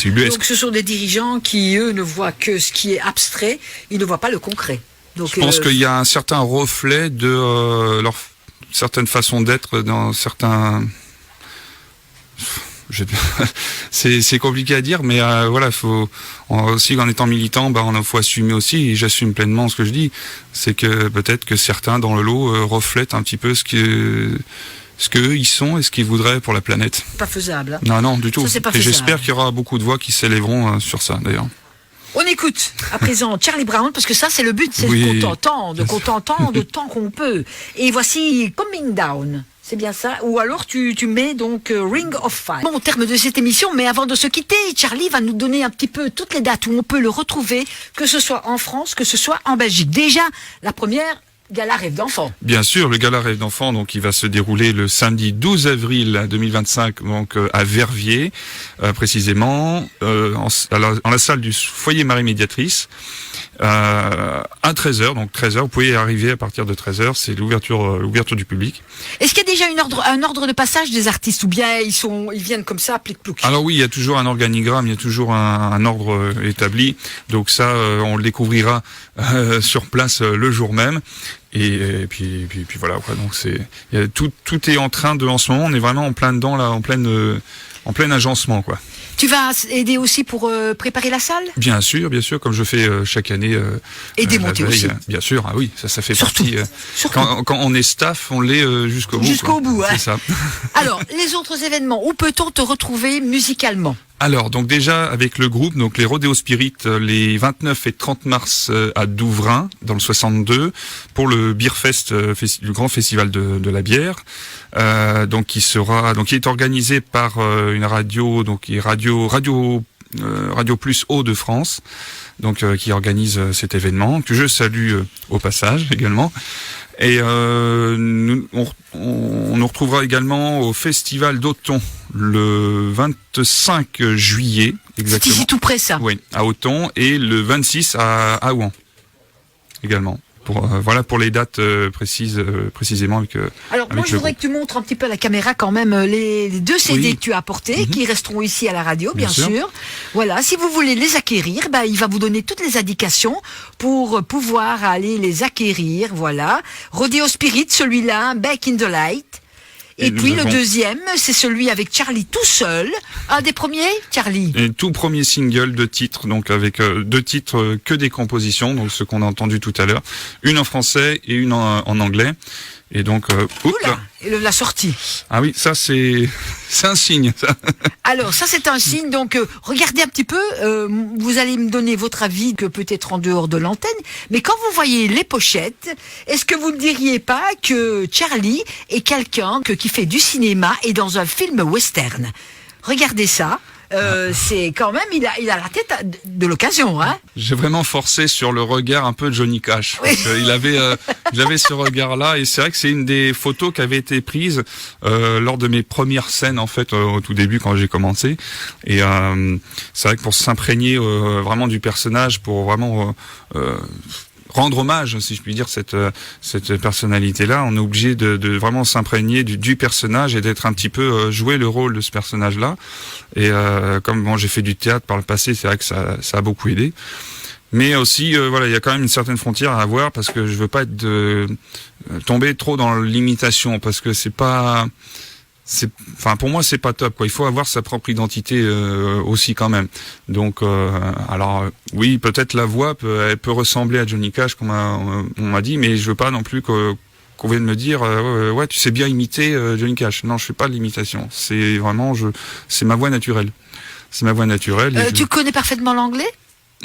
ubuesque. Donc ce sont des dirigeants qui, eux, ne voient que ce qui est abstrait, ils ne voient pas le concret. Donc, je pense qu'il y a un certain reflet de leur certaine façon d'être dans certains... c'est compliqué à dire, mais voilà, aussi en étant militant, faut assumer aussi, et j'assume pleinement ce que je dis, c'est que peut-être que certains dans le lot reflètent un petit peu ce qu'eux ils sont et ce qu'ils voudraient pour la planète. Pas faisable. Non, du tout. Ça, et j'espère qu'il y aura beaucoup de voix qui s'élèveront sur ça, d'ailleurs. On écoute à présent Charlie Brown, parce que ça c'est le but, c'est de contenter de temps qu'on peut. Et voici Coming Down. C'est bien ça? Ou alors tu mets donc Ring of Fire. Bon, au terme de cette émission, mais avant de se quitter, Charlie va nous donner un petit peu toutes les dates où on peut le retrouver, que ce soit en France, que ce soit en Belgique. Déjà, la première... Gala Rêve d'enfant. Bien sûr, le Gala Rêve d'enfant, donc il va se dérouler le samedi 12 avril 2025, donc à Verviers, précisément, en la salle du foyer Marie Médiatrice, à 13h. Donc 13h, vous pouvez y arriver à partir de 13h, c'est l'ouverture du public. Est-ce qu'il y a déjà un ordre de passage des artistes, ou bien ils viennent comme ça, plic-plouc? Alors oui, il y a toujours un organigramme, il y a toujours un ordre établi, donc ça, on le découvrira sur place le jour même. Et puis voilà, quoi. Donc tout est en train en ce moment, on est vraiment en plein dedans là, en plein agencement, quoi. Tu vas aider aussi pour préparer la salle? Bien sûr, comme je fais chaque année. Et démonter aussi. Bien sûr, oui, ça fait partie. Quand on est staff, on l'est jusqu'au bout. Jusqu'au bout, hein. C'est ça. Alors, les autres événements, où peut-on te retrouver musicalement? Alors, donc déjà avec le groupe, donc les Rodéo Spirit, les 29 et 30 mars à Douvrin, dans le 62, pour le Beerfest, le grand festival de la bière, qui est organisé par une radio, donc qui est Radio Plus Hauts-de-France, donc qui organise cet événement, que je salue au passage également. Et on nous retrouvera également au Festival d'Auton le 25 juillet, exactement. C'est ici tout près, ça. Oui, à Auton, et le 26 à Aouan également. Pour les dates précisément avec. Alors moi je voudrais que tu montres un petit peu à la caméra quand même les 2 CD que tu as apportés, qui resteront ici à la radio, bien sûr. Voilà, si vous voulez les acquérir, il va vous donner toutes les indications pour pouvoir aller les acquérir. Voilà, Rodéo Spirit, celui-là, Back in the Light. Et puis le deuxième, c'est celui avec Charlie tout seul, un des premiers, Charlie. Et tout premier single de titre, donc avec 2 titres que des compositions, donc ce qu'on a entendu tout à l'heure, une en français et une en anglais. Et donc, la sortie. Ah oui, ça c'est un signe. Ça. Alors ça c'est un signe. Donc regardez un petit peu. Vous allez me donner votre avis, que peut-être en dehors de l'antenne. Mais quand vous voyez les pochettes, est-ce que vous ne diriez pas que Charlie est quelqu'un qui fait du cinéma et dans un film western? Regardez ça. C'est quand même, il a la tête de l'occasion, hein. J'ai vraiment forcé sur le regard un peu de Johnny Cash. Parce qu'il j'avais ce regard-là, et c'est vrai que c'est une des photos qui avait été prise lors de mes premières scènes, en fait, au tout début quand j'ai commencé. Et c'est vrai que pour s'imprégner vraiment du personnage, pour vraiment rendre hommage, si je puis dire, cette personnalité-là, on est obligé de vraiment s'imprégner du personnage et d'être un petit peu jouer le rôle de ce personnage-là. Et comme j'ai fait du théâtre par le passé, c'est vrai que ça a beaucoup aidé. Mais aussi, il y a quand même une certaine frontière à avoir, parce que je veux pas tomber trop dans l'imitation, parce que pour moi c'est pas top, quoi. Il faut avoir sa propre identité aussi quand même. Donc oui, peut-être la voix elle peut ressembler à Johnny Cash, comme on m'a dit, mais je veux pas non plus qu'on vient de me dire ouais, tu sais bien imiter Johnny Cash. Non, je fais pas de l'imitation. C'est vraiment c'est ma voix naturelle. C'est ma voix naturelle. Tu connais parfaitement l'anglais ?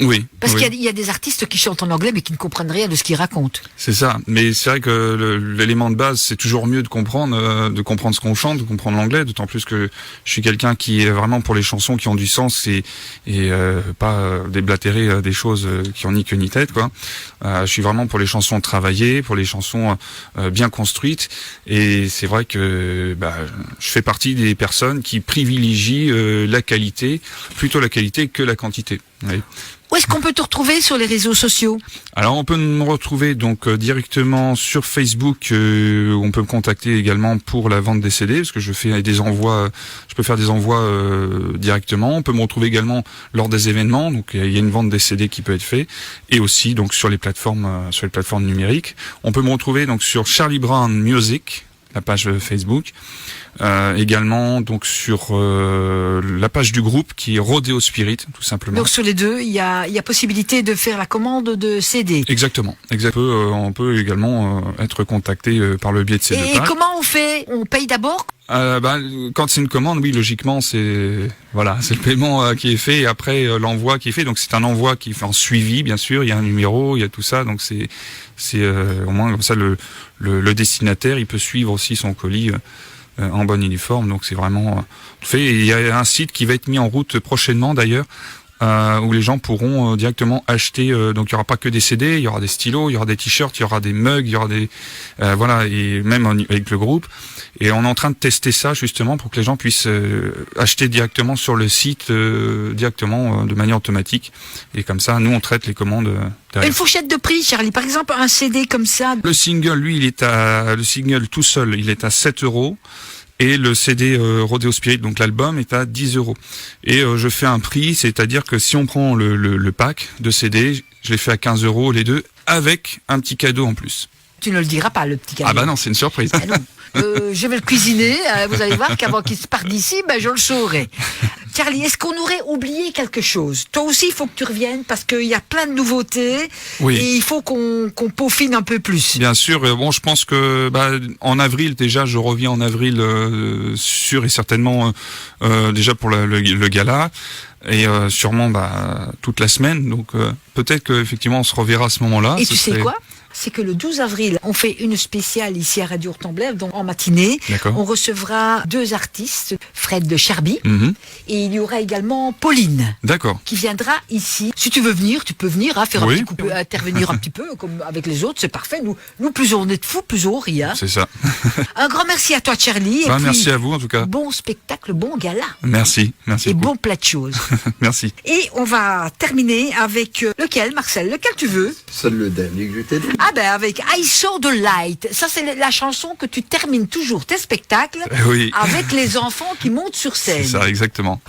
Oui. Parce qu'il y a des artistes qui chantent en anglais mais qui ne comprennent rien de ce qu'ils racontent. C'est ça. Mais c'est vrai que l'élément de base, c'est toujours mieux de comprendre ce qu'on chante, de comprendre l'anglais. D'autant plus que je suis quelqu'un qui est vraiment pour les chansons qui ont du sens et pas déblatérer des choses qui ont ni queue ni tête, quoi. Je suis vraiment pour les chansons travaillées, pour les chansons bien construites. Et c'est vrai que je fais partie des personnes qui privilégient la qualité, plutôt la qualité que la quantité. Oui. Où est-ce qu'on peut te retrouver sur les réseaux sociaux ? Alors on peut me retrouver donc directement sur Facebook, où on peut me contacter également pour la vente des CD, parce que je fais des envois, je peux faire des envois directement. On peut me retrouver également lors des événements, donc il y a une vente des CD qui peut être faite, et aussi donc sur les plateformes numériques. On peut me retrouver donc sur Charlie Brown Music, la page Facebook. Également donc sur la page du groupe qui est Rodeo Spirit, tout simplement. Donc sur les deux, il y a possibilité de faire la commande de CD. Exactement. On peut également être contacté par le biais de ces deux pages. Et comment on fait ? On paye d'abord ? Quand c'est une commande, oui, logiquement, c'est le paiement qui est fait et après l'envoi qui est fait. Donc c'est un envoi qui est fait en suivi, bien sûr. Il y a un numéro, il y a tout ça. Donc c'est au moins comme ça le destinataire, il peut suivre aussi son colis en bon uniforme. Donc c'est vraiment fait. Et il y a un site qui va être mis en route prochainement d'ailleurs, où les gens pourront directement acheter. Donc il y aura pas que des CD, il y aura des stylos, il y aura des t-shirts, il y aura des mugs, il y aura des et même avec le groupe. Et on est en train de tester ça justement pour que les gens puissent acheter directement sur le site, directement de manière automatique. Et comme ça, nous on traite les commandes derrière. Une fourchette de prix, Charlie. Par exemple, un CD comme ça. Le single, lui, le single tout seul, il est à 7 €. Et le CD Rodeo Spirit, donc l'album, est à 10 €. Et je fais un prix, c'est-à-dire que si on prend le pack de CD, je les fais à 15 € les deux, avec un petit cadeau en plus. Tu ne le diras pas, le petit cadeau. Ah bah non, c'est une surprise. Ah non. Je vais le cuisiner, vous allez voir qu'avant qu'il se parte d'ici, je le saurai. Charlie, est-ce qu'on aurait oublié quelque chose ? Toi aussi, il faut que tu reviennes parce qu'il y a plein de nouveautés. Oui. Et il faut qu'on peaufine un peu plus. Bien sûr. Bon, je pense que en avril déjà, je reviens en avril sûr et certainement déjà pour le gala et sûrement toute la semaine. Donc peut-être qu'effectivement on se reverra à ce moment-là. Et tu sais quoi ? C'est que le 12 avril, on fait une spéciale ici à Radio Hortenblève, donc en matinée. D'accord. On recevra 2 artistes, Fred de Charby, et il y aura également Pauline. D'accord. Qui viendra ici. Si tu veux venir, tu peux venir, faire oui. un petit coup, intervenir un petit peu, comme avec les autres, c'est parfait. Nous plus on est de fous, plus on rit. C'est ça. Un grand merci à toi, Charlie. Et puis, merci à vous, en tout cas. Bon spectacle, bon gala. Merci et beaucoup. Bon plat de choses. Merci. Et on va terminer avec lequel, Marcel ? Lequel tu veux ? C'est le dernier que je t'ai dit. Avec I Saw the Light. Ça, c'est la chanson que tu termines toujours tes spectacles oui. avec les enfants qui montent sur scène. C'est ça, exactement.